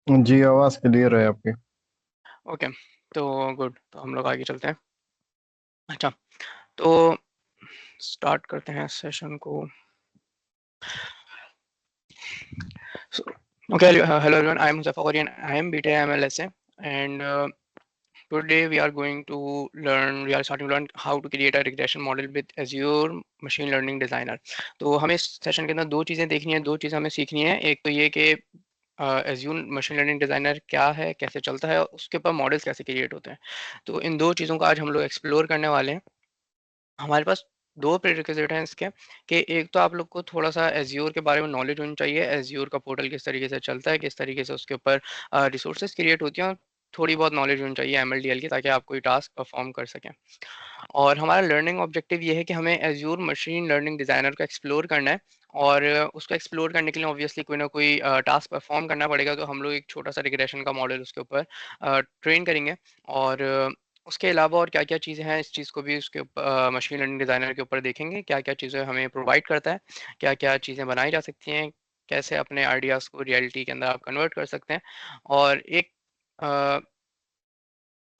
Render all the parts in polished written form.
जी, आवाज़ क्लियर है आपकी। ओके। तो गुड, तो हम लोग आगे चलते हैं। अच्छा, तो स्टार्ट करते हैं सेशन को। So, okay, hello everyone. I am Muzaffar Qori and I am BTech MLSA. And today we are going to learn. We are starting to learn how to create a regression model with Azure Machine Learning Designer. तो हमें इस session के अंदर दो चीज़ें देखनी है, दो चीज़ें हमें सीखनी है। एक तो ये कि एज्यूर मशीन लर्निंग डिज़ाइनर क्या है, कैसे चलता है, उसके ऊपर मॉडल्स कैसे क्रिएट होते हैं। तो इन दो चीज़ों को आज हम लोग एक्सप्लोर करने वाले हैं। हमारे पास दो प्रीरिक्विजिट हैं इसके, कि एक तो आप लोग को थोड़ा सा एज्योर के बारे में नॉलेज होनी चाहिए, एज्योर का पोर्टल किस तरीके से चलता है, किस तरीके से उसके ऊपर रिसोर्सेज क्रिएट होती हैं, और थोड़ी बहुत नॉलेज होनी चाहिए एमएलडीएल की, ताकि आप कोई टास्क परफॉर्म कर सकें। और हमारा लर्निंग ऑब्जेक्टिव ये है कि हमें एज्योर मशीन लर्निंग डिज़ाइनर को एक्सप्लोर करना है। और उसको एक्सप्लोर करने के लिए ऑब्वियसली कोई ना कोई टास्क परफॉर्म करना पड़ेगा, तो हम लोग एक छोटा सा रिग्रेशन का मॉडल उसके ऊपर ट्रेन करेंगे। और उसके अलावा और क्या-क्या चीज़ें हैं, इस चीज़ को भी उसके मशीन लर्निंग डिज़ाइनर के ऊपर देखेंगे, क्या-क्या चीज़ें हमें प्रोवाइड करता है, क्या-क्या चीज़ें बनाई जा सकती हैं, कैसे अपने आइडियाज़ को रियलिटी के अंदर आप कन्वर्ट कर सकते हैं। और एक अ,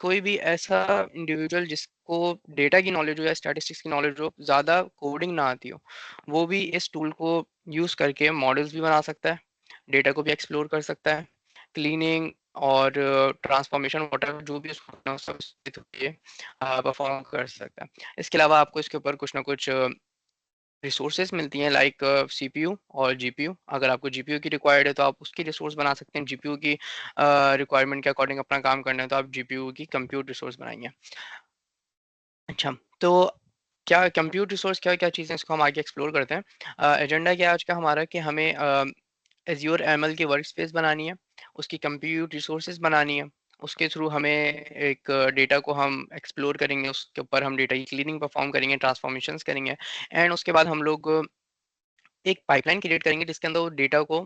कोई भी ऐसा इंडिविजुअल जिसको डेटा की नॉलेज हो या स्टैटिस्टिक्स की नॉलेज हो, ज़्यादा कोडिंग ना आती हो, वो भी इस टूल को यूज़ करके मॉडल्स भी बना सकता है, डेटा को भी एक्सप्लोर कर सकता है, क्लीनिंग और ट्रांसफॉर्मेशन वॉटर जो भी उसको करना हो, सब परफॉर्म कर सकता है। इसके अलावा आपको इसके ऊपर कुछ ना कुछ रिसोर्सेज मिलती हैं, लाइक सीपीयू और जीपीयू। अगर आपको जीपीयू की रिक्वायर्ड है तो आप उसकी रिसोर्स बना सकते हैं, जीपीयू की रिक्वायरमेंट के अकॉर्डिंग अपना काम करना है तो आप जीपीयू की कंप्यूट रिसोर्स बनाएंगे। अच्छा, तो क्या कंप्यूट रिसोर्स क्या-क्या चीज़ें, इसको हम आगे एक्सप्लोर करते हैं। एजेंडा क्या है आज का हमारा, कि हमें एज़्योर एमएल की वर्कस्पेस बनानी है, उसकी कंप्यूट रिसोर्सेज बनानी है, उसके थ्रू हमें एक डेटा को हम एक्सप्लोर करेंगे, उसके ऊपर हम डेटा की क्लीनिंग परफॉर्म करेंगे, ट्रांसफॉर्मेशंस करेंगे, एंड उसके बाद हम लोग एक पाइपलाइन क्रिएट करेंगे जिसके अंदर वो डेटा को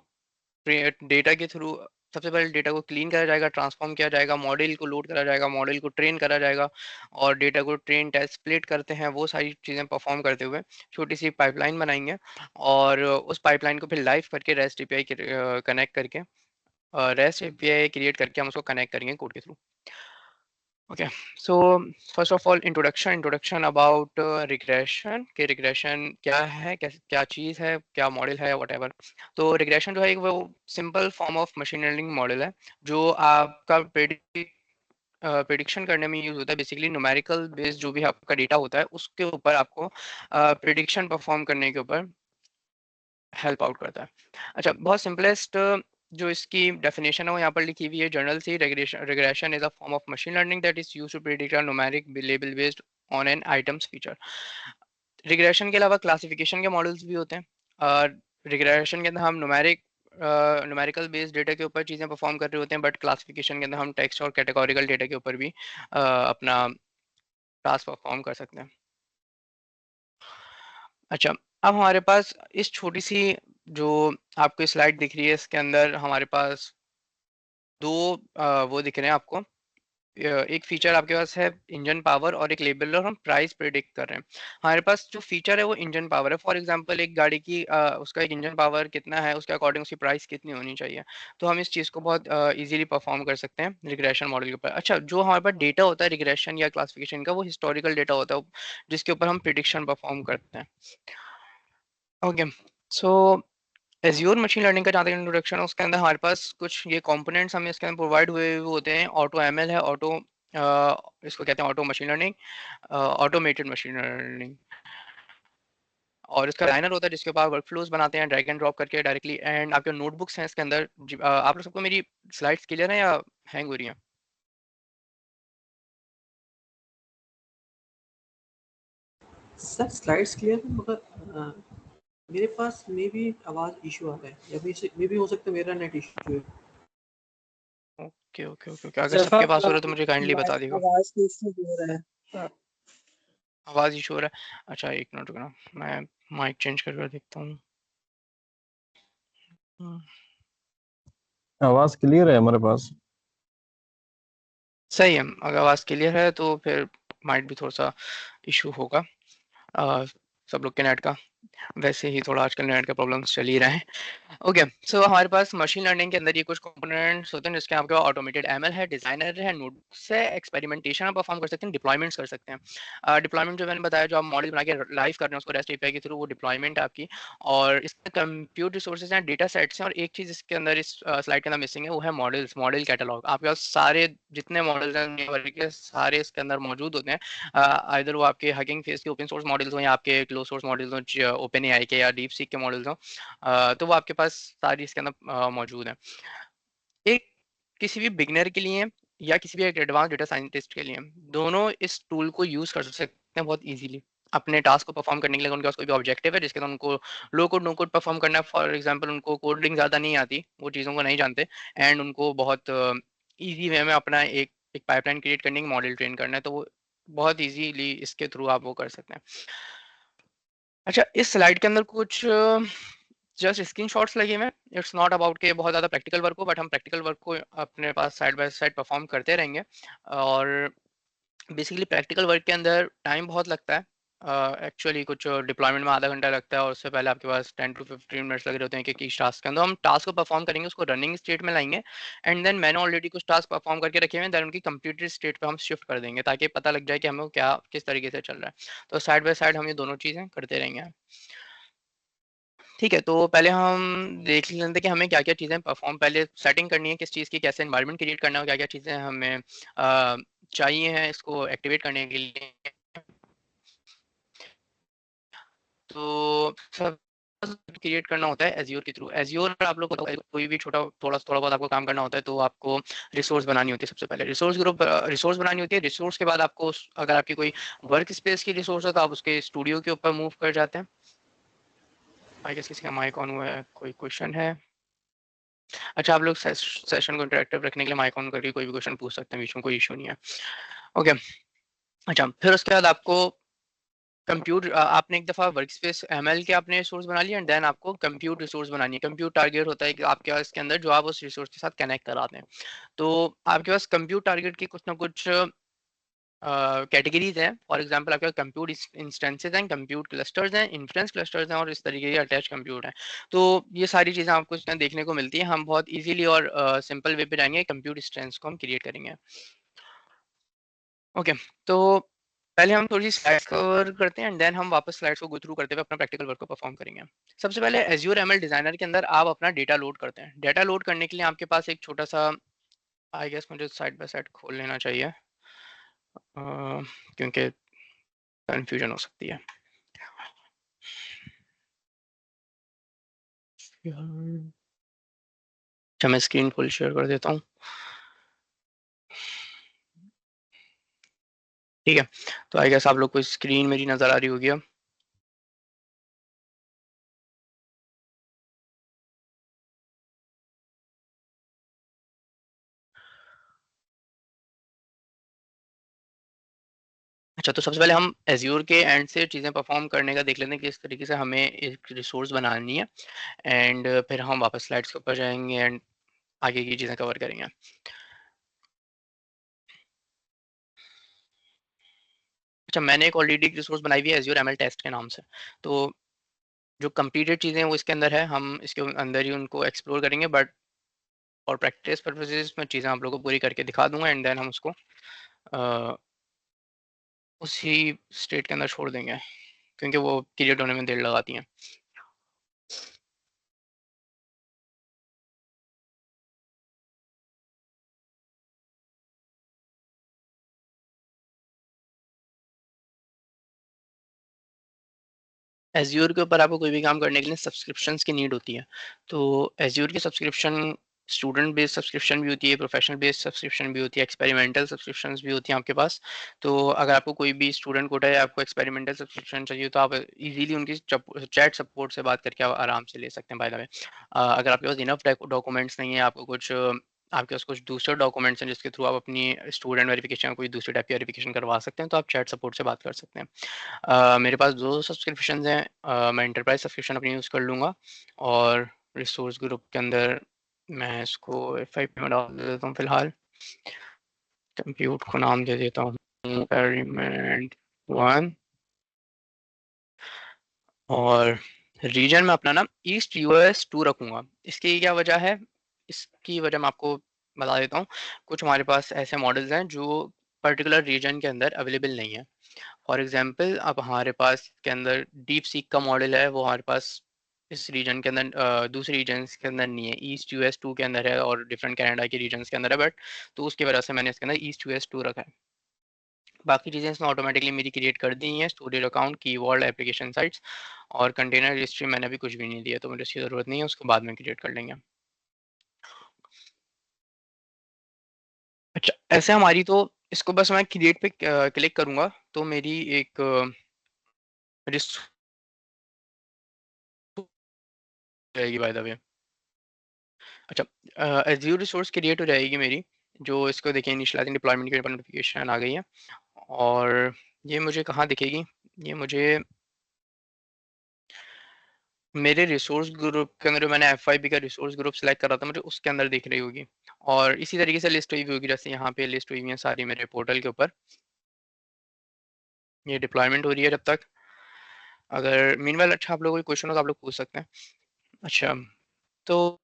डेटा के थ्रू सबसे पहले डेटा को क्लीन करा जाएगा, ट्रांसफॉर्म किया जाएगा, मॉडल को लोड करा जाएगा, मॉडल को ट्रेन करा जाएगा, और डेटा को ट्रेन टेस्ट स्प्लिट करते हैं, वो सारी चीज़ें परफॉर्म करते हुए छोटी सी पाइपलाइन बनाएंगे। और उस पाइपलाइन को फिर लाइव करके रेस्ट एपीआई कनेक्ट करके रेस्ट एपीआई क्रिएट करके हम उसको कनेक्ट करेंगे कोड के through. Okay, so first of all introduction about regression, कि रिग्रेशन क्या है, क्या चीज़ है, क्या मॉडल है, व्हाटएवर। तो रिग्रेशन जो है एक वो simple form of machine learning model है, जो आपका प्रिडिक्शन करने में यूज होता है। बेसिकली न्यूमेरिकल बेस्ड जो भी आपका डेटा होता है उसके ऊपर आपको प्रिडिक्शन परफॉर्म करने के ऊपर हेल्प आउट करता है। अच्छा, बहुत सिंपलेस्ट जो इसकी डेफिनेशन है वो यहाँ पर लिखी हुई है जर्नल से। Regression is a form of machine learning that is used to predict a numeric label based on an item's feature. Regression के अलावा क्लासिफिकेशन के मॉडल्स भी होते हैं। रिग्रेशन के अंदर हम न्यूमेरिकल बेस्ड डेटा के ऊपर चीज़ें परफॉर्म कर रहे होते हैं, बट क्लासिफिकेशन के अंदर हम टेक्स्ट और कैटेगोरिकल डेटा के ऊपर भी अपना टास्क परफॉर्म कर सकते हैं। अच्छा, अब हमारे पास इस छोटी सी जो आपको स्लाइड दिख रही है, इसके अंदर हमारे पास दो वो दिख रहे हैं आपको। एक फीचर आपके पास है इंजन पावर और एक लेबल, और हम प्राइस प्रेडिक्ट कर रहे हैं। हमारे पास जो फीचर है वो इंजन पावर है। फॉर एग्जांपल एक गाड़ी की उसका एक इंजन पावर कितना है, उसके अकॉर्डिंग उसकी प्राइस कितनी होनी चाहिए। तो हम इस चीज़ को बहुत इजीली परफॉर्म कर सकते हैं रिग्रेशन मॉडल के ऊपर। अच्छा, जो हमारे पास डेटा होता है रिग्रेशन या क्लासिफिकेशन का, वो हिस्टोरिकल डेटा होता है, जिसके ऊपर हम प्रिडिक्शन परफॉर्म करते हैं। ओके, सो एज़्योर मशीन लर्निंग का जहाँ तक इंट्रोडक्शन है, उसके अंदर हमारे पास कुछ ये कंपोनेंट्स हमें इसके अंदर प्रोवाइड हुए हुए होते हैं। ऑटो एमएल है, ऑटो इसको कहते हैं auto machine learning, automated machine learning. और इसका लाइनर होता है जिसके ऊपर आप वर्कफ्लोज बनाते हैं ड्रैग एंड ड्रॉप करके डायरेक्टली, एंड आपके नोटबुक्स हैं इसके अंदर। आप लोग सबको मेरी स्लाइड्स क्लियर है या हैंग हो रही हैं? सर स्लाइड्स क्लियर है, मगर मेरे पास मे भी आवाज़ इशू आ रहा है, या मे भी हो सकता है मेरा नेट इशू है। ओके ओके ओके ओके, अगर सबके जफर पास हो रहा है तो मुझे काइंडली बता दीजिएगा। आवाज की इशू हो रहा है। हाँ, आवाज़ इशू हो रहा है? अच्छा, एक मिनट रुकना, मैं माइक चेंज करके देखता हूँ। हम्म, आवाज़ क्लियर है हमारे पास। सही है। अगर आवाज़ क्लियर है तो फिर माइट भी थोड़ा सा इशू होगा, अ, सब लोग के नेट का। वैसे ही थोड़ा आजकल नेट के प्रॉब्लम्स चल ही रहे हैं। ओके, सो हमारे पास मशीन लर्निंग के अंदर ये कुछ कंपोनेंट्स होते हैं जिसके आपके पास ऑटोमेटेड एमएल है, डिजाइनर है, नोट्स है, एक्सपेरिमेंटेशन आप परफॉर्म कर सकते हैं, डिप्लॉयमेंट्स कर सकते हैं। डिप्लॉयमेंट जो मैंने बताया, जो आप मॉडल बना के लाइव कर रहे हैं उसको रेस्ट एपीआई के थ्रू, वो डिप्लॉयमेंट है आपकी। और इसमें कंप्यूट रिसोर्सेज हैं, डेटा सेट्स हैं, और एक चीज इसके अंदर इस स्लाइड के अंदर मिसिंग है, वो है मॉडल्स, मॉडल कैटलॉग। आपके पास सारे जितने मॉडल्स हैं दुनिया भर के सारे इसके अंदर मौजूद होते हैं। आइदर वो आपके हगिंग फेस के ओपन सोर्स मॉडल्स हो या आपके क्लोज सोर्स मॉडल्स हो, ओपन एआई के या डीप सीक के मॉडल्स हो, तो वो आपके पास सारी इसके अंदर मौजूद है। एक किसी भी बिगनर के लिए या किसी भी एक एडवांस डेटा साइंटिस्ट के लिए दोनों इस टूल को यूज कर सकते हैं बहुत इजीली अपने टास्क को परफॉर्म करने के लिए। उनके पास कोई भी ऑब्जेक्टिव है जिसके अंदर उनको लो कोड नो कोड परफॉर्म करना है, फॉर एग्जांपल उनको कोडिंग ज़्यादा नहीं आती, वो चीज़ों को नहीं जानते, एंड उनको बहुत ईजी वे में अपना एक एक पाइपलाइन क्रिएट करने की मॉडल ट्रेन करना है, तो वो बहुत इजीली इसके थ्रू आप वो कर सकते हैं। अच्छा, इस स्लाइड के अंदर कुछ जस्ट स्क्रीनशॉट्स लगे हुए हैं। इट्स नॉट अबाउट के बहुत ज़्यादा प्रैक्टिकल वर्क हो, बट हम प्रैक्टिकल वर्क को अपने पास साइड बाय साइड परफॉर्म करते रहेंगे। और बेसिकली प्रैक्टिकल वर्क के अंदर टाइम बहुत लगता है। एक्चुअली कुछ डिप्लॉयमेंट में आधा घंटा लगता है, और उससे पहले आपके पास 10 to 15 मिनट्स लगे रहते हैं कि टास्क के अंदर हम टास्क को परफॉर्म करेंगे, उसको रनिंग स्टेट में लाएंगे, एंड देन मैंने ऑलरेडी कुछ टास्क परफॉर्म करके रखे हुए हैं, देन उनकी कंप्लीटेड स्टेट पे हम शिफ्ट कर देंगे ताकि पता लग जाए कि हमें क्या किस तरीके से चल रहा है। तो साइड बाय साइड हम ये दोनों चीज़ें करते रहेंगे। ठीक है, तो पहले हम देख लेते हैं कि हमें क्या-क्या चीज़ें परफ़ॉर्म पहले सेटिंग करनी है, किस चीज़ की कैसे एनवायरनमेंट क्रिएट करना है, और क्या-क्या चीज़ें हमें चाहिए हैं इसको एक्टिवेट करने के लिए। तो सब क्रिएट करना होता है एज़्योर के थ्रू। एज़्योर आप लोग को पता होगा, कोई भी छोटा थोड़ा बहुत आपको काम करना होता है, तो आपको रिसोर्स बनानी होती है सबसे पहले। रिसोर्स बनानी होती है, रिसोर्स के बाद आपको अगर आपकी कोई वर्क स्पेस की रिसोर्स है, तो आप उसके स्टूडियो के ऊपर मूव कर जाते हैं। आई गेस किसी का माइक ऑन हुआ है, कोई क्वेश्चन है? अच्छा, आप लोग सेशन को इंटरेक्टिव रखने के लिए माइक ऑन करके कोई भी क्वेश्चन पूछ सकते हैं, बीच में कोई इशू नहीं है। ओके, अच्छा, फिर उसके बाद आपको आपने एक दफ़ा वर्कस्पेस एमएल के आपने रिसोर्स बना लिया, एंड देन आपको कंप्यूट रिसोर्स बनानी है। कंप्यूट टारगेट होता है कि आपके पास इसके अंदर जो आप उस रिसोर्स के साथ कनेक्ट कराते हैं। तो आपके पास कंप्यूट टारगेट की कुछ ना कुछ कैटेगरीज हैं। फॉर एग्जांपल आपके कंप्यूट इंस्टेंसेस हैं, कंप्यूट क्लस्टर्स हैं, इन्फ्रेंस क्लस्टर्स हैं, और इस तरीके के अटैच कंप्यूट हैं। तो ये सारी चीज़ें आपको इसमें देखने को मिलती हैं। हम बहुत इजीली और सिंपल वे पे जाएंगे, कंप्यूट इंस्टेंस को हम क्रिएट करेंगे। ओके, तो पहले हम थोड़ी सी स्लाइड्स कवर करते हैं, एंड देन हम वापस स्लाइड्स को गो थ्रू करते हुए अपना प्रैक्टिकल वर्क को परफॉर्म करेंगे। सबसे पहले एज्योर एमएल डिजाइनर के अंदर आप अपना डेटा लोड करते हैं। डेटा लोड करने के लिए आपके पास एक छोटा सा, आई गेस मुझे साइड बाय साइड खोल लेना चाहिए, क्योंकि कंफ्यूजन हो सकती है। अच्छा, मैं स्क्रीन फुल शेयर कर देता हूँ। ठीक है, तो आई गेस आप लोग को स्क्रीन मेरी नज़र आ रही होगी अब। अच्छा, तो सबसे पहले हम एज़्योर के एंड से चीज़ें परफॉर्म करने का देख लेते हैं कि किस तरीके से हमें एक रिसोर्स बनानी है, एंड फिर हम वापस स्लाइड्स के ऊपर जाएंगे एंड आगे की चीज़ें कवर करेंगे। अच्छा, मैंने एक ऑलरेडी रिसोर्स बनाई हुई है एज़्योर एमएल टेस्ट के नाम से। तो जो कंप्लीटेड चीज़ें हैं वो इसके अंदर है, हम इसके अंदर ही उनको एक्सप्लोर करेंगे, बट और प्रैक्टिस पर्पसेस में चीज़ें आप लोगों को पूरी करके दिखा दूंगा, एंड देन हम उसको अ, उसी स्टेट के अंदर छोड़ देंगे, क्योंकि वो क्रिएट होने में देर लगाती हैं। एज़्योर के ऊपर आपको कोई भी काम करने के लिए सब्सक्रिप्शंस की नीड होती है। तो एज़्योर की सब्सक्रिप्शन स्टूडेंट बेस्ड सब्सक्रिप्शन भी होती है, प्रोफेशनल बेस्ड सब्सक्रिप्शन भी होती है, एक्सपेरिमेंटल सब्सक्रिप्शंस भी होती हैं आपके पास। तो अगर आपको कोई भी स्टूडेंट कोटा है, आपको एक्सपेरिमेंटल सब्सक्रिप्शन चाहिए, तो आप इजीली उनकी चैट सपोर्ट से बात करके आप आराम से ले सकते हैं। बाय द वे, अगर आपके पास इनफ डॉक्यूमेंट्स नहीं है, आपको कुछ आपके पास कुछ दूसरे डॉक्यूमेंट्स हैं जिसके थ्रू आप अपनी स्टूडेंट वेरिफिकेशन कोई दूसरी टाइप की वेरिफिकेशन करवा सकते हैं, तो आप चैट सपोर्ट से बात कर सकते हैं। मेरे पास 2 सब्सक्रिप्शंस हैं। मैं एंटरप्राइज़ सब्सक्रिप्शन अपनी यूज़ कर लूँगा, और रिसोर्स ग्रुप के अंदर मैं इसको F5 में डाल देता हूँ फ़िलहाल। कंप्यूट को नाम दे देता हूँ एक्सपेरिमेंट 1, और रीजन में अपना ना ईस्ट US2 रखूंगा। इसकी क्या वजह है, इसकी वजह मैं आपको बता देता हूँ। कुछ हमारे पास ऐसे मॉडल्स हैं जो पर्टिकुलर रीजन के अंदर अवेलेबल नहीं है। फॉर एग्जांपल अब हमारे पास के अंदर डीप सीक का मॉडल है, वो हमारे पास इस रीजन के अंदर दूसरे रीजन्स के अंदर नहीं है, ईस्ट US2 के अंदर है और डिफरेंट कनाडा के रीजन्स के अंदर है, बट तो उसकी वजह से मैंने इसके अंदर ईस्ट US2 रखा है। बाकी चीज़ें इसमें ऑटोमेटिकली मेरी क्रिएट कर दी हैं, storage account, keyword, application sites और कंटेनर हिस्ट्री मैंने अभी कुछ भी नहीं दिया, तो मुझे इसकी ज़रूरत नहीं है, उसको बाद में क्रिएट कर लेंगे। अच्छा, ऐसे हमारी तो इसको बस मैं क्रिएट पे क्लिक करूंगा तो मेरी एक रिसोर्स रहेगी बाय द वे। अच्छा, एज़्योर रिसोर्स क्रिएट हो जाएगी मेरी, जो इसको देखिए इनिशियलाइजिंग डिप्लॉयमेंट के ऊपर नोटिफिकेशन आ गई है। और ये मुझे कहाँ दिखेगी, ये मुझे मेरे रिसोर्स ग्रुप के अंदर, जो मैंने FYP का रिसोर्स ग्रुप सेलेक्ट करा था, मुझे उसके अंदर दिख रही होगी। और इसी तरीके से लिस्ट हुई भी होगी, जैसे यहाँ पे लिस्ट हुई हुई है सारी मेरे पोर्टल के ऊपर। ये डिप्लॉयमेंट हो रही है जब तक। अगर मीनवाइल अच्छा आप लोगों को कोई क्वेश्चन हो तो आप लोग पूछ सकते हैं। अच्छा, तो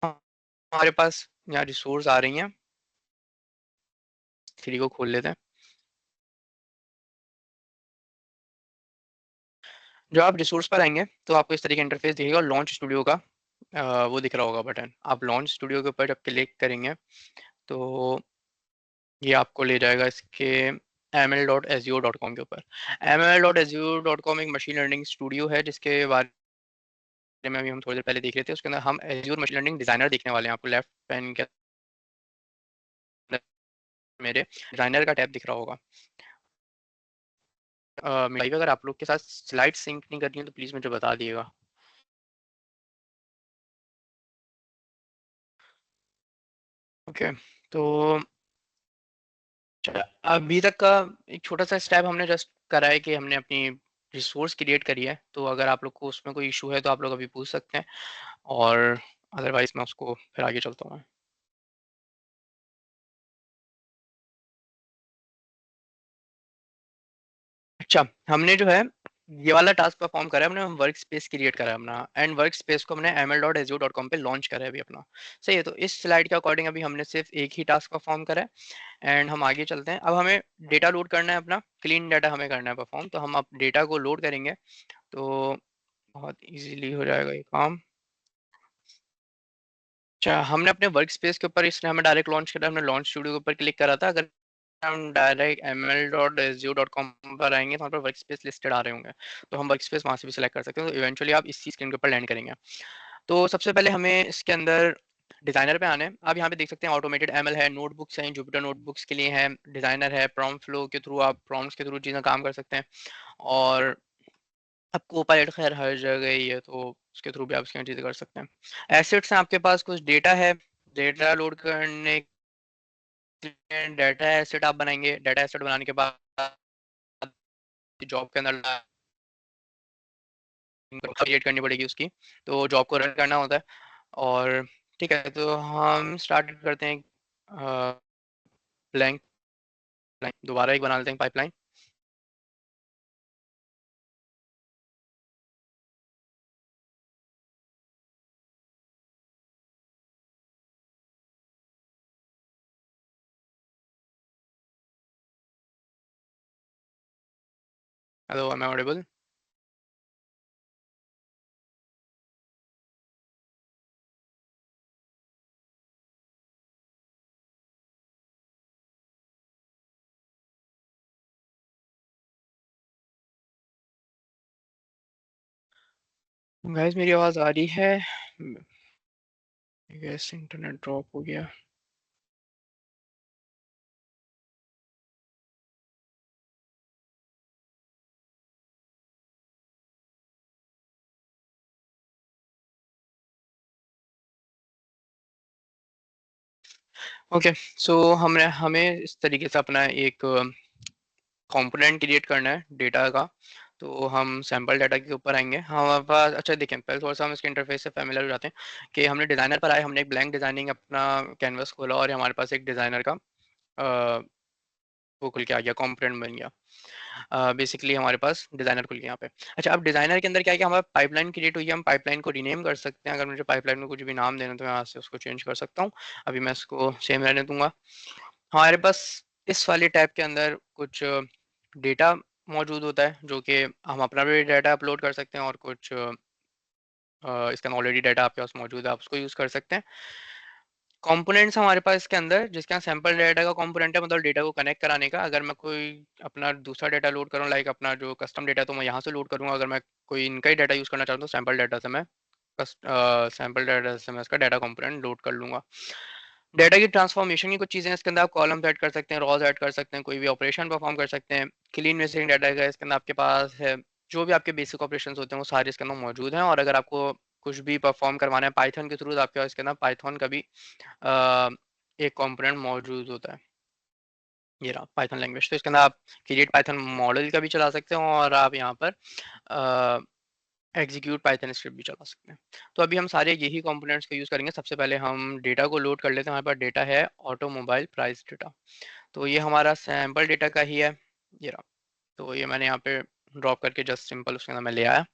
हमारे पास यहाँ रिसोर्स आ रही हैं, थ्री को खोल लेते हैं। जब आप रिसोर्स पर आएंगे तो आपको इस तरीके का इंटरफेस दिखेगा, लॉन्च स्टूडियो का वो दिख रहा होगा बटन। आप लॉन्च स्टूडियो के ऊपर जब क्लिक करेंगे तो ये आपको ले जाएगा इसके ml.azure.com के ऊपर। ml.azure.com एक मशीन लर्निंग स्टूडियो है, जिसके बारे में अभी हम थोड़ी देर पहले देख रहे थे। उसके अंदर हम एज्योर मशीन लर्निंग डिजाइनर देखने वाले हैं। आपको लेफ्ट पैन के अंदर मेरे डिजाइनर का टैब दिख रहा होगा। मेरी अगर आप लोग के साथ स्लाइड सिंक नहीं कर रही है तो प्लीज मुझे बता दिएगा। ओके, तो अभी तक का एक छोटा सा स्टेप हमने जस्ट करा है कि हमने अपनी रिसोर्स क्रिएट करी है। तो अगर आप लोग को उसमें कोई इशू है तो आप लोग अभी पूछ सकते हैं, और अदरवाइज मैं उसको फिर आगे चलता हूँ। अच्छा, हमने जो है ये वाला टास्क परफॉर्म करा है, हमने वर्क स्पेस क्रिएट करा है अपना, एंड वर्क स्पेस को हमने ml.azure.com पे लॉन्च करा है अभी अपना। सही है, तो इस स्लाइड के अकॉर्डिंग अभी हमने सिर्फ एक ही टास्क परफॉर्म करा है एंड हम आगे चलते हैं। अब हमें डेटा लोड करना है, अपना क्लीन डाटा हमें करना है परफॉर्म। तो हम अब डेटा को लोड करेंगे तो बहुत इजीली हो जाएगा ये काम। अच्छा, हमने अपने वर्क स्पेस के ऊपर, इसने हमें डायरेक्ट लॉन्च करा, हमने लॉन्च स्टूडियो के ऊपर क्लिक करा था। अगर हम डायरेक्ट ml.azure.com पर आएंगे तो वहाँ पर वर्क स्पेस लिस्टेड आ रहे होंगे, तो हम वर्क स्पेस वहाँ से भी सिलेक्ट कर सकते हैं। तो इवेंचुअली आप इसी स्क्रीन के ऊपर लैंड करेंगे। तो सबसे पहले हमें इसके अंदर डिजाइनर पे आना है। आप यहाँ पे देख सकते हैं ऑटोमेटेड ML है, नोटबुक्स हैं, जुपिटर नोटबुक्स के लिए है, डिजाइनर है, प्रॉम्प्ट फ्लो के थ्रू आप प्रॉम्प्ट्स के थ्रू चीज़ें काम कर सकते हैं। और आपको पायलट खैर हर जगह ही है, तो उसके थ्रू भी आप इसकी चीज़ें कर सकते हैं। एसेट्स हैं आपके पास, कुछ डेटा है, डेटा लोड करने के लिए डेटा एसेट आप बनाएंगे। डेटा एसेट बनाने के बाद जॉब के अंदर क्रिएट करनी पड़ेगी उसकी, तो जॉब को रन करना होता है। और ठीक है, तो हम स्टार्ट करते हैं ब्लैंक दोबारा एक बना लेते हैं pipeline. Hello, am I audible? Guys मेरी आवाज आ रही है? गैस इंटरनेट ड्रॉप हो गया। ओके, सो हमने हमें इस तरीके से अपना एक कंपोनेंट क्रिएट करना है डेटा का। तो हम सैम्पल डाटा के ऊपर आएंगे हमारे पास। अच्छा देखें, पहले थोड़ा सा हम इसके इंटरफेस से फैमिलियर हो जाते हैं कि हमने डिज़ाइनर पर आए, हमने एक ब्लैंक डिज़ाइनिंग अपना कैनवस खोला और हमारे पास एक डिज़ाइनर का वो खुल के आ गया, कंपोनेंट बन गया। बेसिकली हमारे पास डिजाइनर खुल गया यहाँ पे। अच्छा, अब डिजाइनर के अंदर क्या है कि हमारा पाइपलाइन क्रिएट हुई है, हम पाइपलाइन को रीनेम कर सकते हैं। अगर मुझे पाइपलाइन में कुछ भी नाम देना तो मैं यहाँ से उसको चेंज कर सकता हूँ। अभी मैं इसको सेम रहने दूंगा। हमारे पास इस वाले टैब के अंदर कुछ डेटा मौजूद होता है, जो कि हम अपना भी डाटा अपलोड कर सकते हैं, और कुछ इसके अंदर ऑलरेडी डाटा आपके पास मौजूद है, आप उसको यूज़ कर सकते हैं। कंपोनेंट्स हमारे पास इसके अंदर, जिसके अंदर सैंपल डाटा का कंपोनेंट है, मतलब डेटा को कनेक्ट कराने का। अगर मैं कोई अपना दूसरा डाटा लोड करूँ, लाइक अपना जो कस्टम डेटा, तो मैं यहाँ से लोड करूँगा। अगर मैं कोई इनका ही डाटा यूज़ करना चाहूँ तो सैंपल डाटा से मैं इसका डाटा कंपोनेंट लोड कर लूँगा। डाटा की ट्रांसफॉर्मेशन की कुछ चीज़ें इसके अंदर, आप कॉलम्स ऐड कर सकते हैं, रॉज ऐड कर सकते हैं, कोई भी ऑपरेशन परफॉर्म कर सकते हैं। क्लीन मेसेजिंग डाटा का इसके अंदर आपके पास है, जो भी आपके बेसिक ऑपरेशंस होते हैं वो सारे इसके अंदर मौजूद हैं। और अगर आपको कुछ भी परफॉर्म करवाना है पाइथन के थ्रू, तो आपके पास इसके अंदर पाइथन का भी अ, एक कंपोनेंट मौजूद होता है। ये रहा पाइथन लैंग्वेज। तो इसके अंदर आप क्रिएट पाइथन मॉडल का भी चला सकते हो, और आप यहाँ पर एग्जीक्यूट पाइथन स्क्रिप्ट भी चला सकते हैं। तो अभी हम सारे यही कंपोनेंट्स को यूज़ करेंगे। सबसे पहले हम डेटा को लोड कर लेते हैं। हमारे पास डेटा है ऑटोमोबाइल प्राइस डेटा, तो ये हमारा सैम्पल डेटा का ही है, ये रहा। तो ये मैंने यहाँ पे ड्रॉप करके जस्ट सिंपल उसके अंदर मैं ले आया।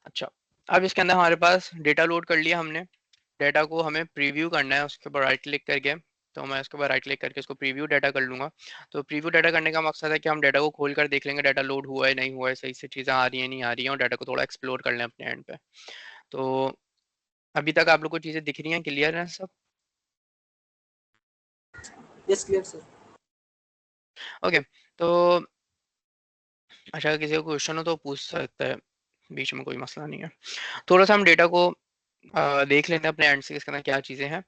अच्छा, अब इसके अंदर हमारे पास डेटा लोड कर लिया हमने। डेटा को हमें प्रीव्यू करना है, उसके ऊपर राइट क्लिक करके। तो मैं इसके ऊपर राइट क्लिक करके इसको प्रीव्यू डाटा कर लूँगा। तो प्रीव्यू डाटा करने का मकसद है कि हम डाटा को खोल कर देख लेंगे, डाटा लोड हुआ है नहीं हुआ है, सही से चीज़ें आ रही हैं नहीं आ रही हैं, और डाटा को थोड़ा एक्सप्लोर कर लें अपने एंड पे। तो अभी तक आप लोग को चीज़ें दिख रही हैं, क्लियर है सब? Yes clear sir. ओके। तो अच्छा, किसी को क्वेश्चन हो तो पूछ सकता है, बीच में कोई मसला नहीं है। थोड़ा सा हम डेटा को देख लेते हैं अपने एंड से, इसके अंदर क्या चीज़ें हैं।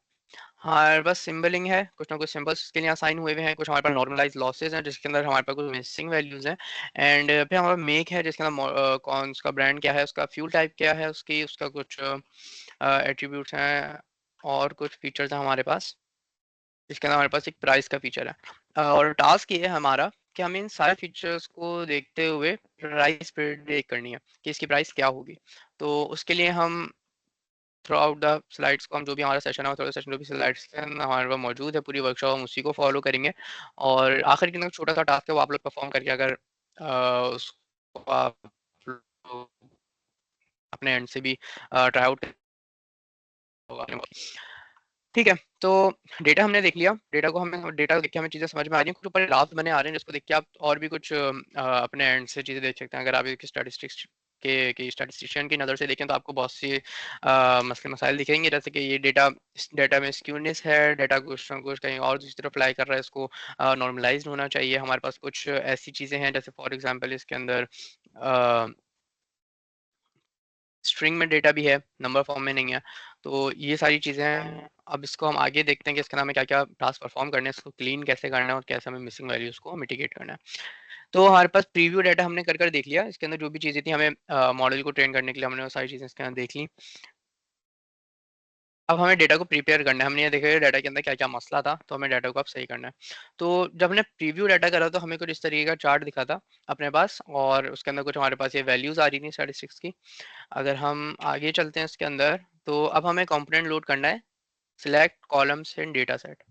हमारे पास सिंबलिंग है, कुछ ना कुछ सिंबल्स इसके लिए असाइन हुए हुए हैं। कुछ हमारे पास नॉर्मलाइज लॉसेस हैं, जिसके अंदर हमारे पास कुछ मिसिंग वैल्यूज हैं। एंड फिर हमारा मेक है, जिसके अंदर कौन सा ब्रांड क्या है, उसका फ्यूल टाइप क्या है, उसकी उसका कुछ एट्रीब्यूट्स हैं, और कुछ फीचर्स हैं हमारे पास। इसके अंदर हमारे पास एक प्राइस का फीचर है। और टास्क ये है हमारा कि हमें इन सारे फीचर्स को देखते हुए प्राइस प्रेडिक्ट करनी है कि इसकी प्राइस क्या होगी। तो उसके लिए हम थ्रू आउट द स्लाइड्स को, हम जो भी हमारा सेशन है, थोड़ा सेशन जो भी स्लाइड्स हमारे पास मौजूद है, पूरी वर्कशॉप हम उसी को फॉलो करेंगे। और आखिर के अंदर छोटा सा टास्क है, वो आप लोग परफॉर्म करके अगर उसको आप लोग अपने एंड से भी ट्राई आउट होगा। ठीक है, तो डेटा हमने देख लिया। डेटा देख के हमें चीज़ें समझ में आ रही हैं। कुछ ऊपर ग्राफ बने आ रहे हैं, जिसको देख के आप और भी कुछ अपने एंड से चीज़ें देख सकते हैं। अगर आप एक स्टैटिस्टिक्स के स्टैटिस्टिशियन की नज़र से देखें, तो आपको बहुत सी मसले मसाइल दिखेंगे, जैसे कि ये डेटा में स्क्यूनेस है, डेटा कुछ ना कुछ कहीं और दूसरी तरफ लाई कर रहा है, इसको नॉर्मलाइज्ड होना चाहिए। हमारे पास कुछ ऐसी चीज़ें हैं, जैसे फॉर एग्जांपल इसके अंदर स्ट्रिंग में डेटा भी है, नंबर फॉर्म में नहीं है। तो ये सारी चीज़ें हैं। अब इसको हम आगे देखते हैं कि इसके नाम में क्या-क्या टास्क परफॉर्म करने हैं, इसको क्लीन कैसे करना है, और कैसे हमें मिसिंग वैल्यूज़ को मिटिगेट करना है। तो हमारे पास प्रीव्यू डाटा हमने कर देख लिया। इसके अंदर जो भी चीज़ें थी, हमें मॉडल को ट्रेन करने के लिए हमने वो सारी चीज़ें इसके अंदर देख ली। अब हमें डेटा को प्रिपेयर करना है। हमने ये देखा है डाटा के अंदर क्या-क्या मसला था, तो हमें डाटा को अब सही करना है। तो जब हमने प्रीव्यू डाटा करा, तो हमें कुछ इस तरीके का चार्ट दिखा था अपने पास, और उसके अंदर कुछ हमारे पास ये वैल्यूज़ आ रही थी स्टैटिस्टिक्स की। अगर हम आगे चलते हैं इसके अंदर, तो अब हमें कंपोनेंट लोड करना है, select columns in data set.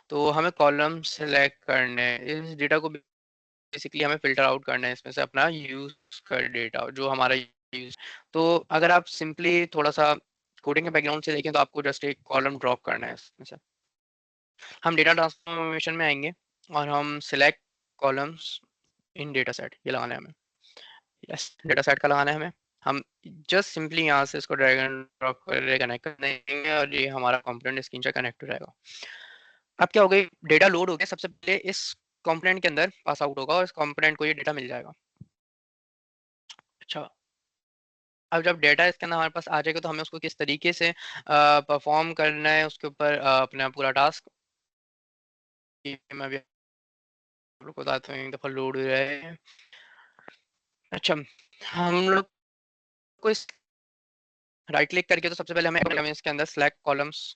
तो हमें कॉलम सेलेक्ट करने हैं, इस डेटा को बेसिकली हमें फिल्टर आउट करना है इसमें से अपना यूज कर डेटा जो हमारा यूज। तो अगर आप सिंपली थोड़ा सा कोडिंग के बैकग्राउंड से देखें, तो आपको जस्ट एक कॉलम ड्रॉप करना है इसमें से। हम डेटा ट्रांसफॉर्मेशन में आएंगे, और हम select columns in data set ये लगाना है हमें। यस, डेटा सेट का लगाना है हमें। हम जस्ट सिंपली यहाँ से इसको ड्रैग एंड ड्रॉप कर कनेक्ट कर देंगे, और ये हमारा कंपोनेंट स्क्रीन से कनेक्ट हो जाएगा। अब क्या हो गई, डेटा लोड हो गया। सबसे पहले इस कंपोनेंट के अंदर पास आउट होगा, और इस कंपोनेंट को ये डेटा मिल जाएगा। अच्छा, अब जब डेटा इसके अंदर हमारे पास आ जाएगा, तो हमें उसको किस तरीके से परफॉर्म करना है, उसके ऊपर अपना पूरा टास्क मैं भी आप लोग को बताता हूँ। एक दफ़ा लोड हो जाए। अच्छा, हम लोग को इस राइट क्लिक करके, तो सबसे पहले हमें इसके अंदर select columns.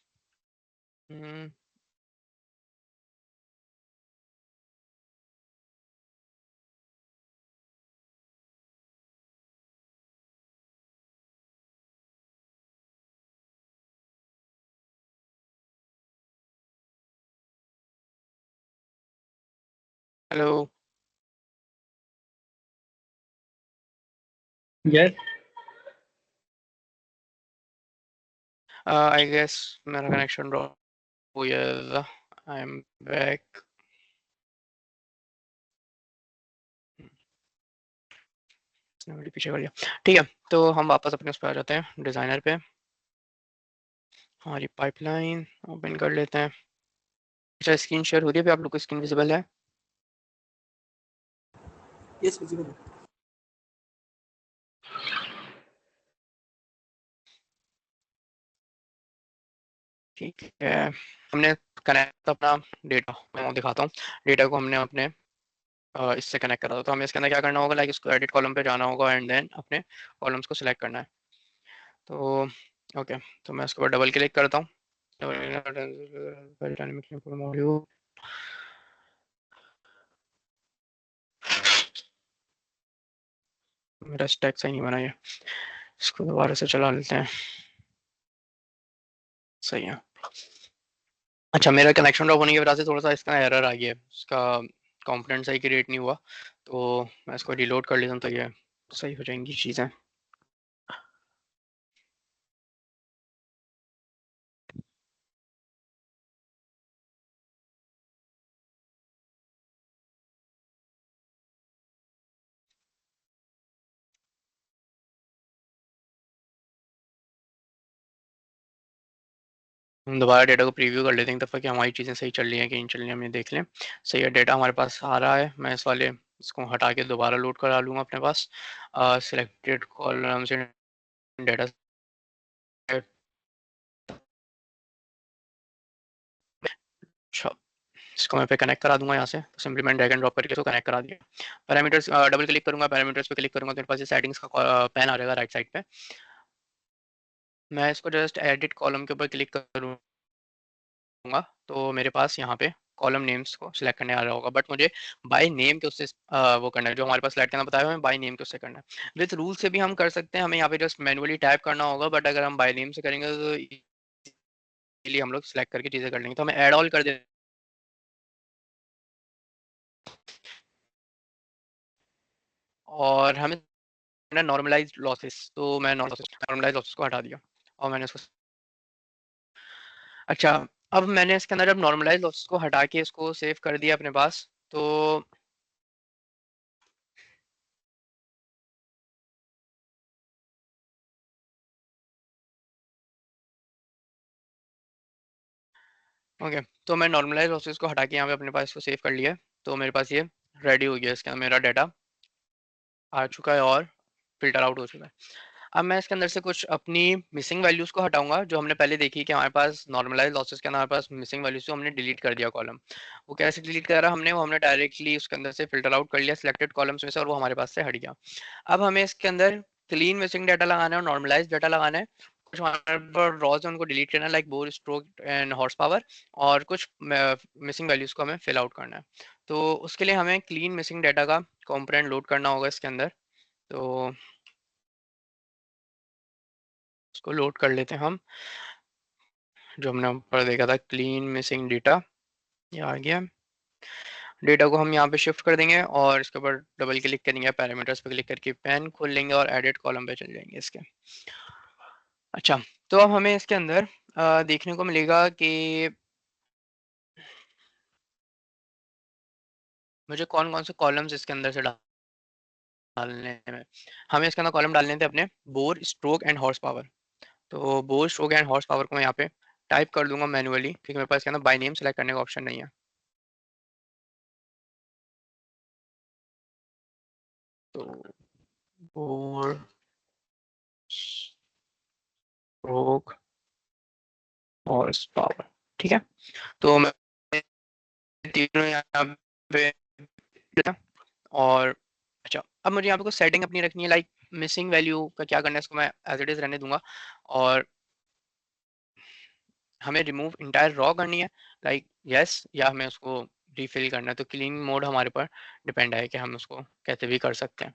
Hello. Yes. I guess मेरा connection drop हो गया. I'm back. इसने मेरे पीछे कर लिया. ठीक है, तो हम वापस अपने उस पे आ जाते हैं, डिजाइनर पे. हमारी पाइपलाइन ओपन कर लेते हैं. अच्छा, स्क्रीन शेयर हो रही है अभी? आप लोग को स्क्रीन विजिबल है? यस विजिबल है. ठीक है, हमने कनेक्ट अपना डेटा, मैं दिखाता हूँ. डेटा को हमने अपने इससे कनेक्ट करा था. तो हमें इसके अंदर क्या करना होगा, लाइक इसको एडिट कॉलम पे जाना होगा एंड देन अपने कॉलम्स को सिलेक्ट करना है. तो ओके, तो मैं इसके ऊपर डबल क्लिक करता हूँ. मेरा स्टैक सही नहीं बना है, इसको दोबारा से चला लेते हैं. सही है. अच्छा, मेरा कनेक्शन ड्रॉप होने की वजह से थोड़ा सा इसका एरर आ गया है, इसका कंपोनेंट सही क्रिएट नहीं हुआ. तो मैं इसको रिलोड कर लेता हूँ, तो ये सही हो जाएंगी चीज़ें. हम दोबारा डेटा को प्रीव्यू कर लेते हैं एक दफ़ा कि हमारी चीज़ें सही चल रही हैं कि नहीं चल रही हैं, हम ये देख लें. सही है, डेटा हमारे पास आ रहा है. मैं इस वाले इसको हटा के दोबारा लोड करा लूँगा अपने पास. सिलेक्टेड कॉलम से डेटा. अच्छा, इसको मैं पे कनेक्ट करा दूंगा यहाँ से. सिंपली मैंने ड्रैग एंड ड्रॉप करके इसको कनेक्ट करा दिया. पैरामीटर्स डबल क्लिक करूंगा, पैरामीटर्स पे क्लिक करूंगा तो मेरे पास ये सेटिंग्स का पैन आ जाएगा राइट साइड पे. मैं इसको जस्ट एडिट कॉलम के ऊपर क्लिक करूंगा तो मेरे पास यहाँ पे कॉलम नेम्स को सिलेक्ट करने आ रहा होगा. बट मुझे बाय नेम के उससे वो करना है, जो हमारे पास सिलेक्ट करना बताया हुआ है बाय नेम के उससे करना है. विथ रूल से भी हम कर सकते हैं, हमें यहाँ पे जस्ट मैनुअली टाइप करना होगा. बट अगर हम बाय नेम से करेंगे तो इजीली हम लोग सिलेक्ट करके चीज़ें कर लेंगे. तो हमें ऐड ऑल कर दे और हमें नॉर्मलाइज लॉसेस. तो मैं नॉर्मलाइज लॉसेस को हटा दिया और मैंने उसको. अच्छा, अब मैंने इसके अंदर जब नॉर्मलाइज लॉसेस को हटा के इसको सेव कर दिया अपने पास, तो ओके, तो मैं नॉर्मलाइज लॉसेस को हटा के यहाँ पे अपने पास इसको सेव कर लिया है. तो मेरे पास ये रेडी हो गया, इसके अंदर मेरा डाटा आ चुका है और फिल्टर आउट हो चुका है. अब मैं इसके अंदर से कुछ अपनी मिसिंग वैल्यूज़ को हटाऊंगा, जो हमने पहले देखी कि हमारे पास नॉर्मलाइज लॉसेस के अंदर हमारे पास मिसिंग वैल्यूज को हमने डिलीट कर दिया कॉलम. वो कैसे डिलीट करा हमने, वो हमने डायरेक्टली उसके अंदर से फिल्टर आउट कर लिया सिलेक्टेड कॉलम्स में से और वो हमारे पास से हट गया. अब हमें इसके अंदर क्लीन मिसिंग डाटा लगाना है और नॉर्मलाइज डाटा लगाना है. कुछ हमारे पर रॉज है उनको डिलीट करना है, like bore, stroke and horse power. और कुछ मिसिंग वैल्यूज को हमें फिल आउट करना है. तो उसके लिए हमें क्लीन मिसिंग डाटा का कॉम्पोनेंट लोड करना होगा इसके अंदर. तो उसको लोड कर लेते हैं हम, जो हमने ऊपर देखा था क्लीन मिसिंग डेटा. ये आ गया. डेटा को हम यहाँ पे शिफ्ट कर देंगे और इसके ऊपर डबल क्लिक करेंगे, पैरामीटर्स पे क्लिक करके पेन खोल लेंगे और एडिट कॉलम पे चल जाएंगे इसके. अच्छा, तो अब हमें इसके अंदर देखने को मिलेगा कि मुझे कौन कौन से कॉलम्स इसके अंदर से डालने में. हमें इसके अंदर कॉलम डालने थे अपने bore, stroke and horse power. तो bore, stroke and horse power को मैं यहाँ पे टाइप कर दूंगा मैनुअली, क्योंकि मेरे पास इसके अंदर बाय नेम सेलेक्ट करने का ऑप्शन नहीं है. तो बोर, स्ट्रोक, हॉर्स पावर. ठीक है, तो मैं तीनों यहाँ पे देता और. अच्छा, अब मुझे यहाँ पे कुछ सेटिंग अपनी रखनी है, लाइक मिसिंग वैल्यू का क्या करना है, इसको मैं एज इट इज रहने दूंगा. और हमें रिमूव इंटायर रॉ करनी है, लाइक यस, या हमें उसको रिफिल करना है. तो क्लीन मोड हमारे पर डिपेंड है कि हम उसको कैसे भी कर सकते हैं.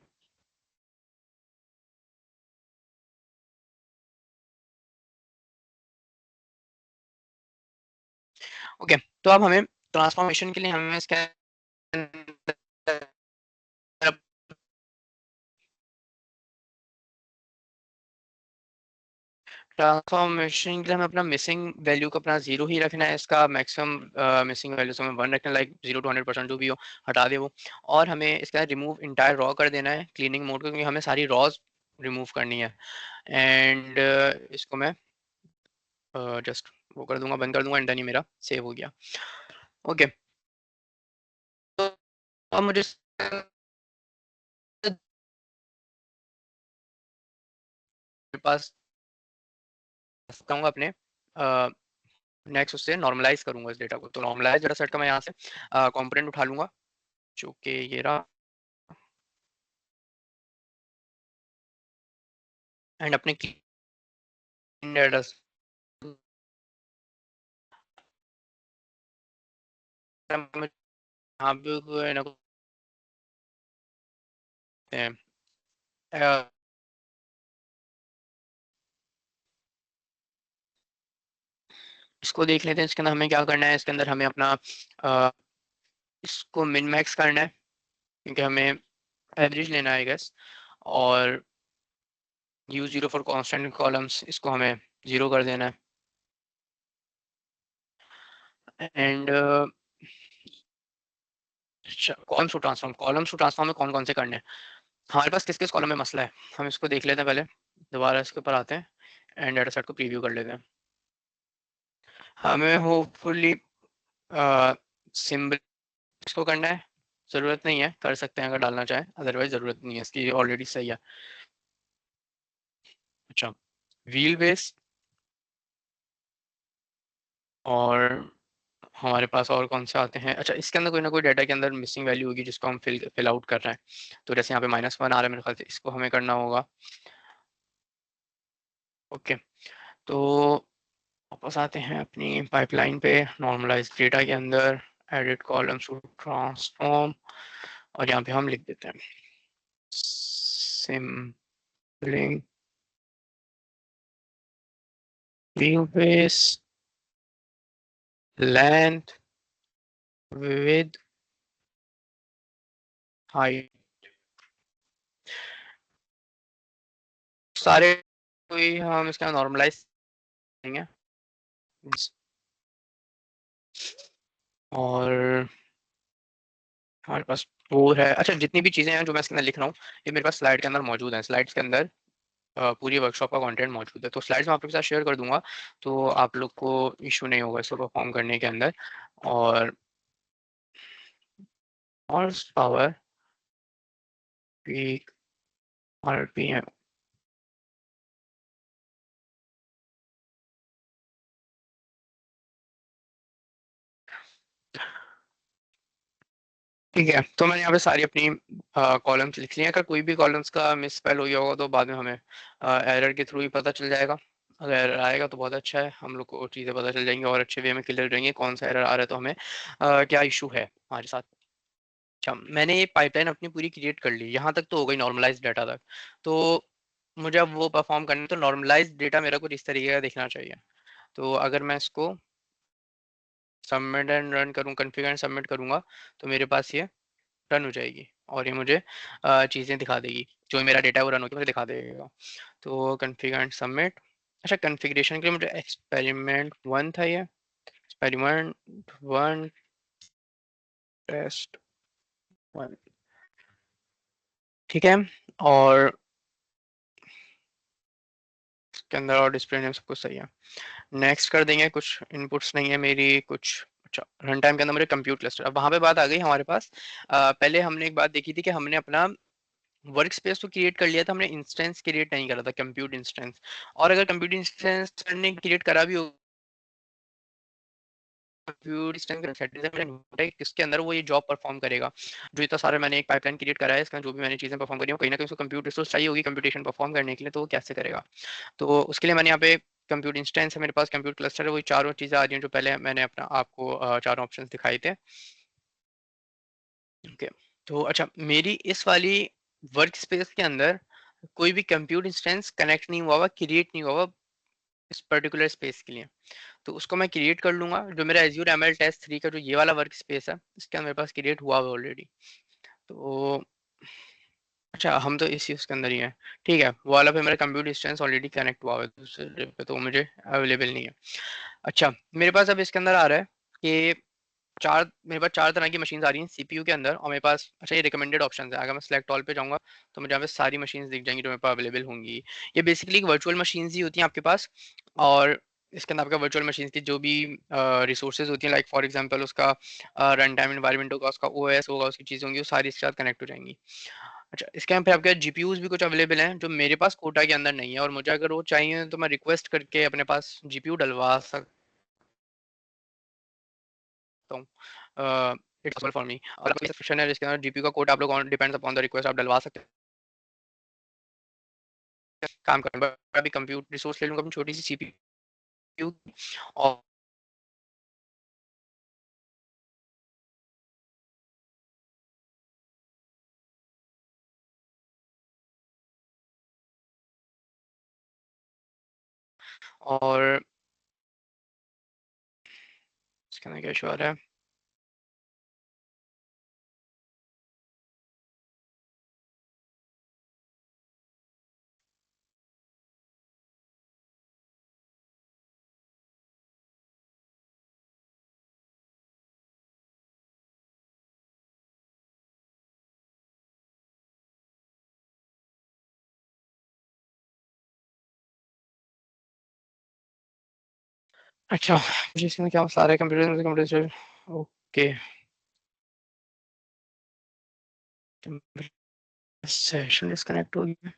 ओके, तो अब हमें ट्रांसफॉर्मेशन के लिए हमें इसके अंदर ट्रांसफॉर्मेशन के लिए हमें अपना मिसिंग वैल्यू को अपना 0 ही रखना है, इसका मैक्सिमम मिसिंग वैल्यू हमें 1 रखना है, लाइक 0 to 100% जो भी हो हटा दे वो। और हमें इसका रिमूव इंटायर रॉ कर देना है क्लीनिंग मोड को, क्योंकि हमें सारी रॉज रिमूव करनी है। एंड इसको मैं जस्ट वो कर दूंगा, बंद कर दूंगा, एंड डन ही मेरा सेव हो गया। ओके, तो अब मुझे मेरे पास कहूँगा अपने नेक्स्ट उससे नॉर्मलाइज करूंगा इस डेटा को। तो नॉर्मलाइज डेटा सेट का मैं यहाँ से कंपोनेंट उठा लूंगा, जो कि ये रहा, एंड अपने क्लीन डेटा यहाँ पे कोई ना कोई इसको देख लेते हैं। इसके अंदर हमें क्या करना है, इसके अंदर हमें अपना इसको मिन मैक्स करना है, क्योंकि हमें एवरेज लेना है गैस। और u0 फॉर कांस्टेंट कॉलम्स, इसको हमें 0 कर देना है। एंड कॉलम्स टू ट्रांसफॉर्म में कौन कौन से करने हैं, हमारे पास किस किस कॉलम में मसला है, हम इसको देख लेते हैं पहले। दोबारा इसके ऊपर आते हैं एंड डेटा सेट को प्रीव्यू कर लेते हैं। हमें होपफुली सिंबल इसको करना है, ज़रूरत नहीं है, कर सकते हैं अगर डालना चाहें, अदरवाइज ज़रूरत नहीं है इसकी, ऑलरेडी सही है। अच्छा, व्हील बेस, और हमारे पास और कौन से आते हैं। अच्छा, इसके अंदर कोई ना कोई डाटा के अंदर मिसिंग वैल्यू होगी जिसको हम फिल आउट कर रहे हैं। तो जैसे यहाँ पे -1 आ रहा है मेरे ख्याल से, इसको हमें करना होगा। ओके, तो वापस आते हैं अपनी पाइपलाइन पे, नॉर्मलाइज डेटा के अंदर एडिट कॉलम्स टू ट्रांसफॉर्म, और यहाँ पे हम लिख देते हैं symbolling wheel base length with height, सारे कोई हम इसका नॉर्मलाइज करेंगे। और हमारे पास वो है। अच्छा, जितनी भी चीज़ें हैं जो मैं इसके अंदर लिख रहा हूँ, ये मेरे पास स्लाइड के अंदर मौजूद हैं। स्लाइड्स के अंदर पूरी वर्कशॉप का कंटेंट मौजूद है, तो स्लाइड्स मैं आप लोग के साथ शेयर कर दूंगा, तो आप लोग को इशू नहीं होगा इसको परफॉर्म करने के अंदर। और हॉर्स पावर पीक आरपीएम, ठीक है। तो मैंने यहाँ पे सारी अपनी कॉलम्स लिख ली हैं। अगर कोई भी कॉलम्स का मिस स्पेल हो गया होगा तो बाद में हमें एरर के थ्रू ही पता चल जाएगा। अगर एरर आएगा तो बहुत अच्छा है, हम लोग को चीज़ें पता चल जाएंगी और अच्छे वे में क्लियर रहेंगे कौन सा एरर आ रहा है, तो हमें क्या इशू है हमारे साथ। अच्छा, मैंने ये पाइपलाइन अपनी पूरी क्रिएट कर ली, यहाँ तक तो हो गई नॉर्मलाइज डेटा तक। तो मुझे अब वो परफॉर्म करना है, तो नॉर्मलाइज डेटा मेरा कुछ इस तरीके का दिखना चाहिए। तो अगर मैं इसको सबमिट एंड रन करूँ, कॉन्फ़िगर एंड सबमिट करूँगा, तो मेरे पास ये रन हो जाएगी और ये मुझे चीज़ें दिखा देगी, जो मेरा डेटा है वो रन होकर मुझे दिखा देगा। तो कॉन्फ़िगर एंड सबमिट। अच्छा, कॉन्फ़िगरेशन के लिए मुझे एक्सपेरिमेंट 1 था, ये एक्सपेरिमेंट 1 टेस्ट 1, ठीक है। और इसके अंदर और डिस्प्ले नेम सब कुछ सही है। नेक्स्ट कर देंगे, कुछ इनपुट्स नहीं है मेरी कुछ। अच्छा, रन टाइम के अंदर मुझे कंप्यूट क्लस्टर, अब वहाँ पे बात आ गई हमारे पास। पहले हमने एक बात देखी थी कि हमने अपना वर्क स्पेस तो क्रिएट कर लिया था, हमने इंस्टेंस क्रिएट नहीं करा था, कंप्यूट इंस्टेंस। और अगर कंप्यूट इंस्टेंस ने क्रिएट करा भी हो, कंप्यूट इंस्टेंस किसके अंदर वो ये जॉब परफॉर्म करेगा, जो इतना सारा मैंने एक पाइपलाइन क्रिएट करा है, इसका जो भी मैंने चीजें परफॉर्म करी हो, कहीं ना कहीं उसको कंप्यूट रिसोर्स चाहिए होगी कंप्यूटेशन परफॉर्म करने के लिए, तो वो कैसे करेगा। तो उसके लिए मैंने यहाँ पे कंप्यूट इंस्टेंस है मेरे पास, कंप्यूट क्लस्टर है, वही चारों चीजें आ रही हैं जो पहले मैंने अपना आपको चारों ऑप्शंस दिखाए थे। ओके, तो अच्छा, मेरी इस वाली वर्क स्पेस के अंदर कोई भी कंप्यूट इंस्टेंस कनेक्ट नहीं हुआ हुआ, क्रिएट नहीं हुआ हुआ इस पर्टिकुलर स्पेस के लिए। तो उसको मैं क्रिएट कर लूंगा, जो मेरा एज्यूर एमएल टेस्ट 3 का जो ये वाला वर्क स्पेस है, इसके अंदर मेरे पास क्रिएट हुआ हुआ ऑलरेडी। तो अच्छा, हम तो इस चीज़ के अंदर ही हैं। ठीक है, वो वाला पे मेरा कंप्यूट डिस्टेंस ऑलरेडी कनेक्ट हुआ हुआ है, दूसरे पे तो मुझे अवेलेबल नहीं है। अच्छा, मेरे पास अब इसके अंदर आ रहा है कि 4 मेरे पास 4 तरह की मशीन्स आ रही हैं सीपीयू के अंदर, और मेरे पास अच्छा ये रिकमेंडेड ऑप्शंस है। अगर मैं सिलेक्ट ऑल पे जाऊँगा तो मुझे यहाँ पे सारी मशीन्स दिख जाएँगी जो मेरे पास अवेलेबल होंगी। ये बेसिकली एक वर्चुअल मशीन्स ही होती हैं आपके पास, और इसके अंदर आपका वर्चुअल मशीन्स की जो भी रिसोर्सेज़ होती हैं, लाइक फॉर एग्ज़ाम्पल उसका रन टाइम एनवायरनमेंट होगा, उसका ओएस होगा, उसकी चीज़ें होंगी, वो सारी इसके साथ कनेक्ट हो जाएँगी। अच्छा, इसके यहाँ पे आपके जीपीयूज़ भी कुछ अवेलेबल हैं जो मेरे पास कोटा के अंदर नहीं है, और मुझे अगर वो चाहिए तो मैं रिक्वेस्ट करके अपने पास जीपीयू डलवा सकता हूँ। It's possible for me. और आपका सब्सक्रिप्शन है जिसके अंदर जीपीयू का कोड आप लोग on depends upon the request आप डलवा सकते हैं, काम करें। बट अभी कंप्यूट रिसोर्स ले लूँगा अपनी छोटी सी सीपीयू, और और इसके अंदर क्या इशू आ रहा है? अच्छा, मुझे इसके अंदर क्या मसला आ रहा है? कंप्यूटर ओके, सेशन डिस्कनेक्ट हो गया।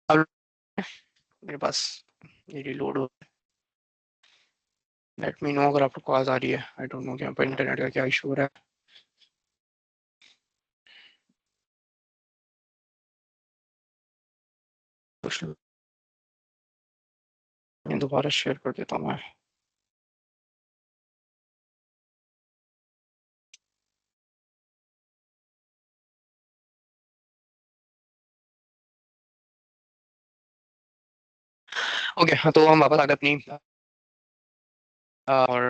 अब मेरे पास ये रिलोड हो, लेट मी नो अगर आपको आवाज़ आ रही है। आई डोंट नो कि यहाँ पर इंटरनेट का क्या इशू हो रहा है। कुछ दोबारा शेयर कर देता हूँ मैं। ओके, हाँ, तो हम वापस आ गए अपनी और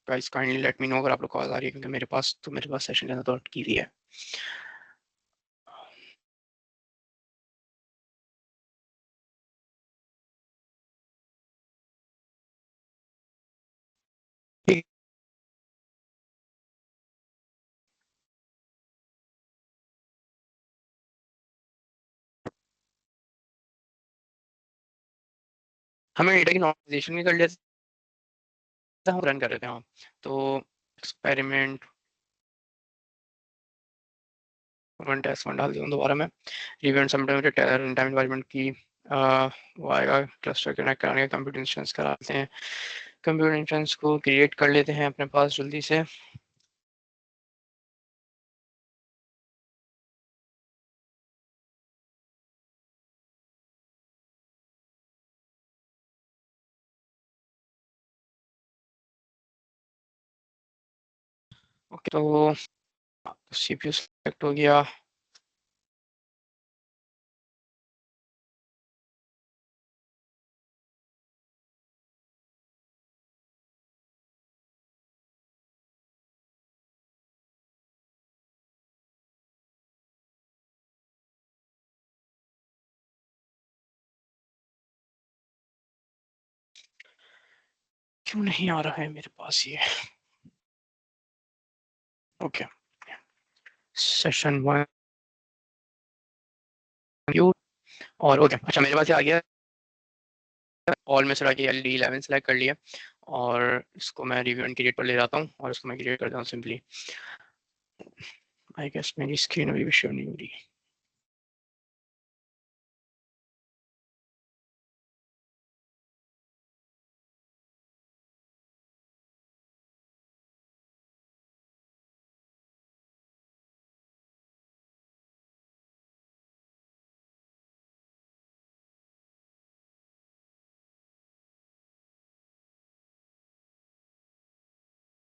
guys kindly let me know अगर आप लोग को आवाज़ आ रही है, क्योंकि मेरे पास सेशन के अंदर तो अटकी हुई है। ठीक, हमें डेटा की नॉर्मलाइजेशन भी कर लेते हैं, हम रन कर रहे थे। हाँ, तो एक्सपेरिमेंट 1 टेस्ट 1 डाल दिया हूँ दोबारा मैं। रिव्यू एंड सबमिट मुझे रन टाइम एनवायरनमेंट की वो आएगा, क्लस्टर कनेक्ट कराने का, कंप्यूटर इंस्टेंस कराते हैं। कंप्यूटर इंस्टेंस को क्रिएट कर लेते हैं अपने पास जल्दी से। ओके, तो सीपीयू सेलेक्ट हो गया। क्यों नहीं आ रहा है मेरे पास ये? ओके, सेशन 1 और ओके, अच्छा मेरे पास ये आ गया। ऑल में चला के LD11 सेलेक्ट कर लिया, और इसको मैं रिव्यू एंड क्रिएट पर ले जाता हूँ, और इसको मैं क्रिएट करता हूँ सिंपली। आई गेस मेरी स्क्रीन अभी भी शो नहीं हो रही।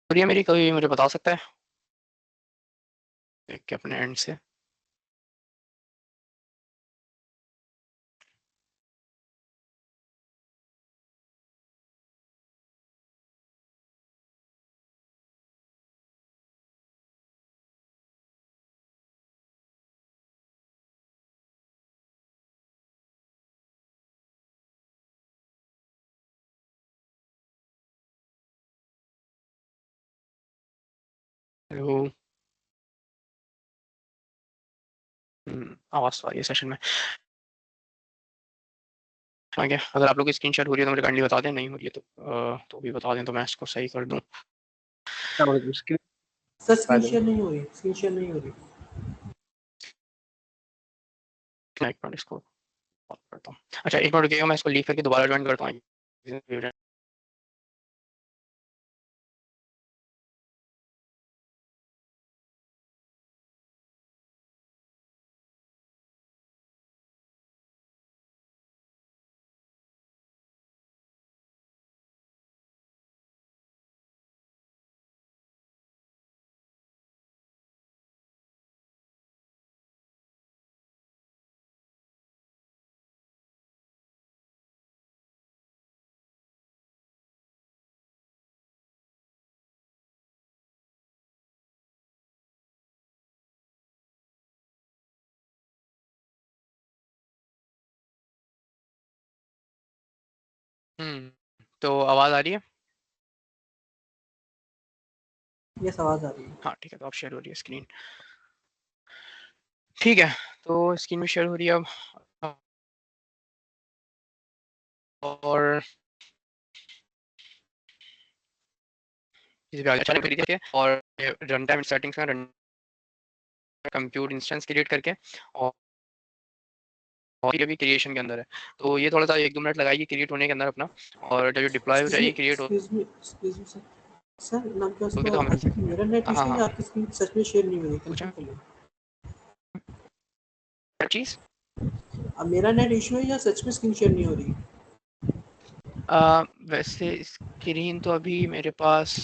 और ये मेरी कोई मुझे बता सकता है देख के अपने एंड से? हेलो। आवाज तो आ रही है सेशन में। ठीक है, अगर आप लोग की स्क्रीन शेयर हो रही है तो मुझे काइंडली बता दें, नहीं हो रही है तो भी बता दें तो मैं इसको सही कर दूं। क्या बोले उसके सर स्क्रीन फायदे? शेयर नहीं हो रही, स्क्रीन शेयर नहीं हो रही। मैं एक मिनट इसको ऑफ करता हूँ। अच्छा एक मिनट रुकिएगा, मैं इसको लीव करके दोबारा ज्वाइन करता हूँ। तो आवाज आ रही है? यस, आवाज आ रही है। हाँ ठीक है, तो अब शेयर हो रही है स्क्रीन। ठीक है, तो स्क्रीन भी शेयर हो रही है अब। और इस पे आगे चलने के लिए और रन टाइम सेटिंग्स में रन कंप्यूट इंस्टेंस क्रिएट करके और ये भी क्रिएशन के अंदर है। तो ये थोड़ा सा 1-2 मिनट लगाएगी क्रिएट होने के अंदर अपना, और जब ये डिप्लॉय हो जाएगी क्रिएट हो एक्सक्यूज मी सर। सर नाम क्या होगी तो हम उसका, मेरा नेट हाँ इशू है हाँ या आपकी स्क्रीन सच में शेयर नहीं हो रही, पूछा कंफर्म कर लो। चीज़। अब मेरा नेट इशू है या सच में स्क्रीन शेयर नहीं हो रही? वैसे स्क्रीन तो अभी मेरे पास,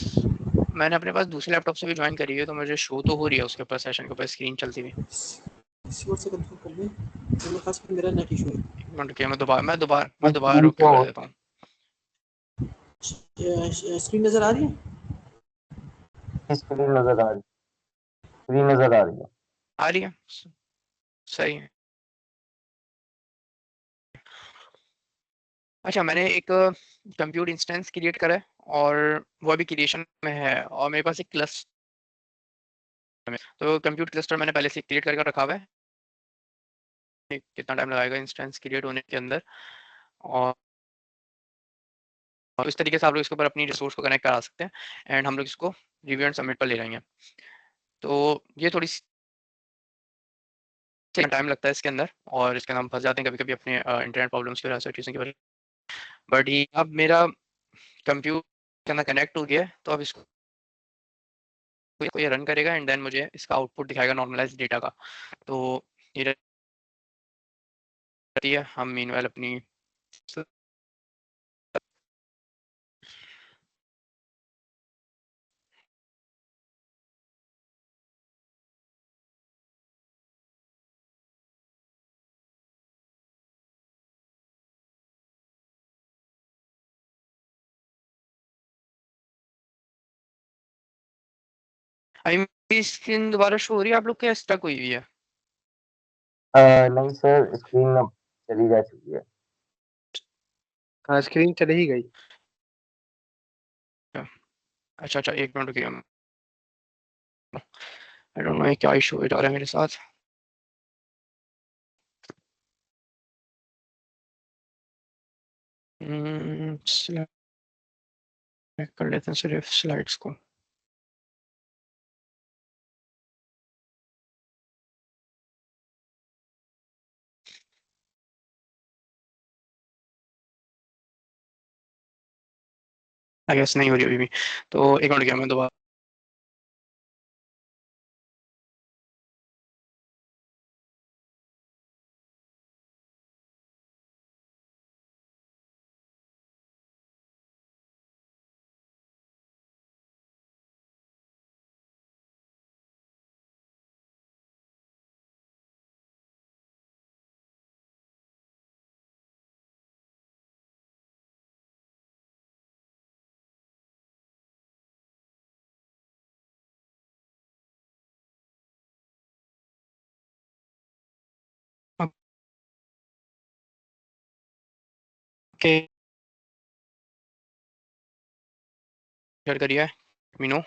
मैंने अपने पास दूसरे लैपटॉप से भी ज्वाइन करी है तो मुझे शो तो हो रही है उसके ऊपर, सेशन के ऊपर स्क्रीन चलती हुई। किसी और से कंफर्म कर लें, मेरे पास मेरा नेट इशू है। एक मिनट रुकिए, मैं दोबारा रुक के कर देता हूँ। स्क्रीन नजर आ रही है? स्क्रीन नजर आ रही स्क्रीन नजर आ रही है। आ रही है, सही है। अच्छा मैंने एक कंप्यूट इंस्टेंस क्रिएट करा है और वो अभी क्रिएशन में है, और मेरे पास एक क्लस्टर में, तो कंप्यूट क्लस्टर मैंने पहले से क्रिएट करके रखा हुआ है। कितना टाइम लगाएगा इंस्टेंस क्रिएट होने के अंदर, और इस तरीके से आप लोग इसके ऊपर अपनी रिसोर्स को कनेक्ट करा सकते हैं, एंड हम लोग इसको रिव्यू एंड सबमिट पर ले जाएंगे। तो ये थोड़ी सी टाइम लगता है इसके अंदर, और इसके अंदर हम फंस जाते हैं कभी कभी अपने इंटरनेट प्रॉब्लम्स की वजह से, चीज़ों की वजह। बट ये अब मेरा कंप्यूटर के अंदर कनेक्ट हो गया है, तो अब इसको ये रन करेगा एंड देन मुझे इसका आउटपुट दिखाएगा नॉर्मलाइज डेटा का। तो ये रहती है, हम मीनवाइल अपनी स्क्रीन दोबारा शो हो रही है आप लोग के, स्टक हुई हुई है? नहीं सर, स्क्रीन अब चली जा चुकी है। हाँ, स्क्रीन चली ही गई। अच्छा अच्छा, एक मिनट रुकिए, आई डोंट नो ये क्या इशू हो जा रहा है मेरे साथ। select कर लेते हैं सिर्फ स्लाइड्स को। आई गेस नहीं हो रही अभी भी, तो एक मिनट रुकिए, मैं दोबारा ओके शेयर करिए मीनो।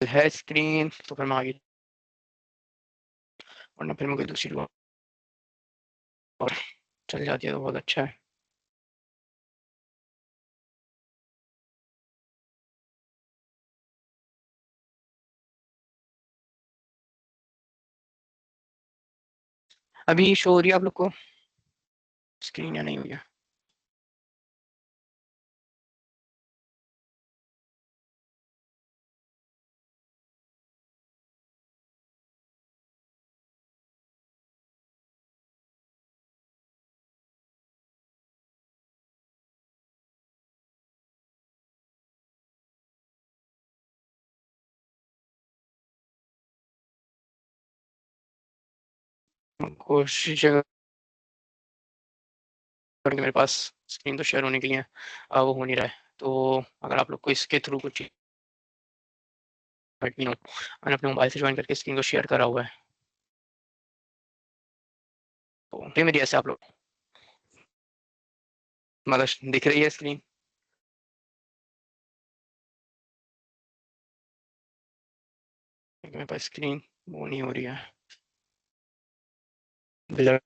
है स्क्रीन तो फिर मैं आगे, वरना फिर मैं कोई दूसरी और चल जाती है तो बहुत अच्छा है। अभी शो हो रही है आप लोग को स्क्रीन या नहीं हुई है? कोशिश कि मेरे पास स्क्रीन तो शेयर होने के लिए वो हो नहीं रहा है। तो अगर आप लोग को इसके थ्रू कुछ लेट मी नो। मैंने अपने मोबाइल से ज्वाइन करके स्क्रीन को शेयर करा हुआ है, तो ये मेरी ऐसे आप लोग मतलब दिख रही है स्क्रीन? मेरे पास स्क्रीन वो नहीं हो रही है, ब्लर।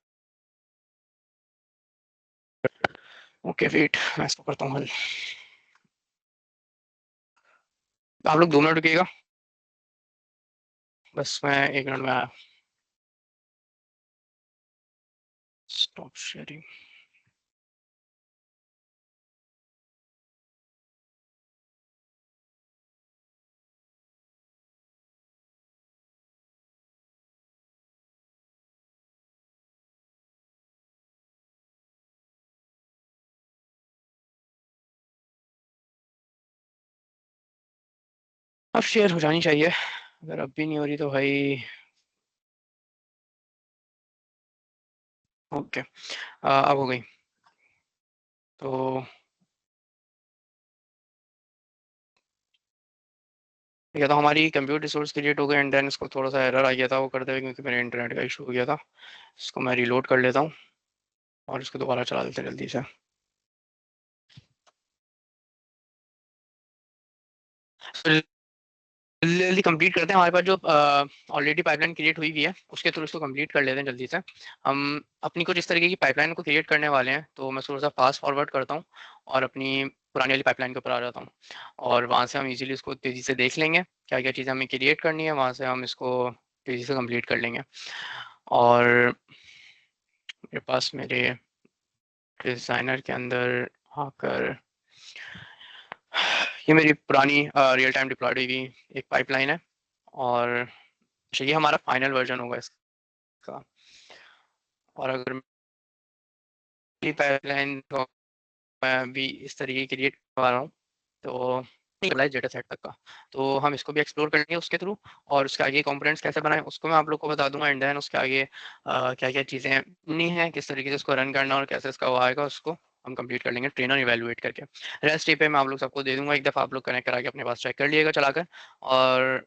ओके वेट, मैं इसको करता हूँ हल। आप लोग 2 मिनट रुकिएगा, बस मैं 1 मिनट में आया। Stop sharing. अब शेयर हो जानी चाहिए, अगर अब भी नहीं हो रही तो भाई। ओके, अब हो गई। तो क्या था, हमारी कंप्यूटर रिसोर्स क्रिएट हो गए एंड देन इसको थोड़ा सा एरर आ गया था वो करते हुए, क्योंकि मेरे इंटरनेट का इशू हो गया था। इसको मैं रीलोड कर लेता हूँ और इसको दोबारा चला देते जल्दी से। जल्दी कंप्लीट करते हैं, हमारे पास जो ऑलरेडी पाइपलाइन क्रिएट हुई हुई है उसके थ्रू इसको कंप्लीट कर लेते हैं जल्दी से। हम अपनी कुछ इस तरीके की पाइपलाइन को क्रिएट करने वाले हैं, तो मैं थोड़ा सा फास्ट फॉरवर्ड करता हूँ और अपनी पुरानी वाली पाइपलाइन के ऊपर आ जाता हूँ, और वहाँ से हम इजीली इसको तेज़ी से देख लेंगे क्या क्या चीज़ें हमें क्रिएट करनी है, वहाँ से हम इसको तेज़ी से कंप्लीट कर लेंगे। और मेरे पास मेरे डिज़ाइनर के अंदर आकर ये मेरी पुरानी रियल टाइम डिप्लॉयड हुई एक पाइपलाइन है, और अच्छा ये हमारा फाइनल वर्जन होगा इसका। और अगर मेरी पाइपलाइन को मैं अभी इस तरीके की क्रिएट करवा रहा हूँ, तो डेटा सेट तक का, तो हम इसको भी एक्सप्लोर करेंगे उसके थ्रू, और उसके आगे कंपोनेंट्स कैसे बनाएं उसको मैं आप लोग को बता दूंगा। एंड देन उसके आगे क्या क्या चीज़ें नहीं है, किस तरीके से उसको रन करना और कैसे इसका वो आएगा, उसको हम कंप्लीट कर लेंगे ट्रेन और इवेलुएट करके। रेस्ट पे मैं आप लोग सबको दे दूंगा, एक दफ़ा आप लोग कनेक्ट करा के अपने पास चेक कर लिएगा चलाकर। और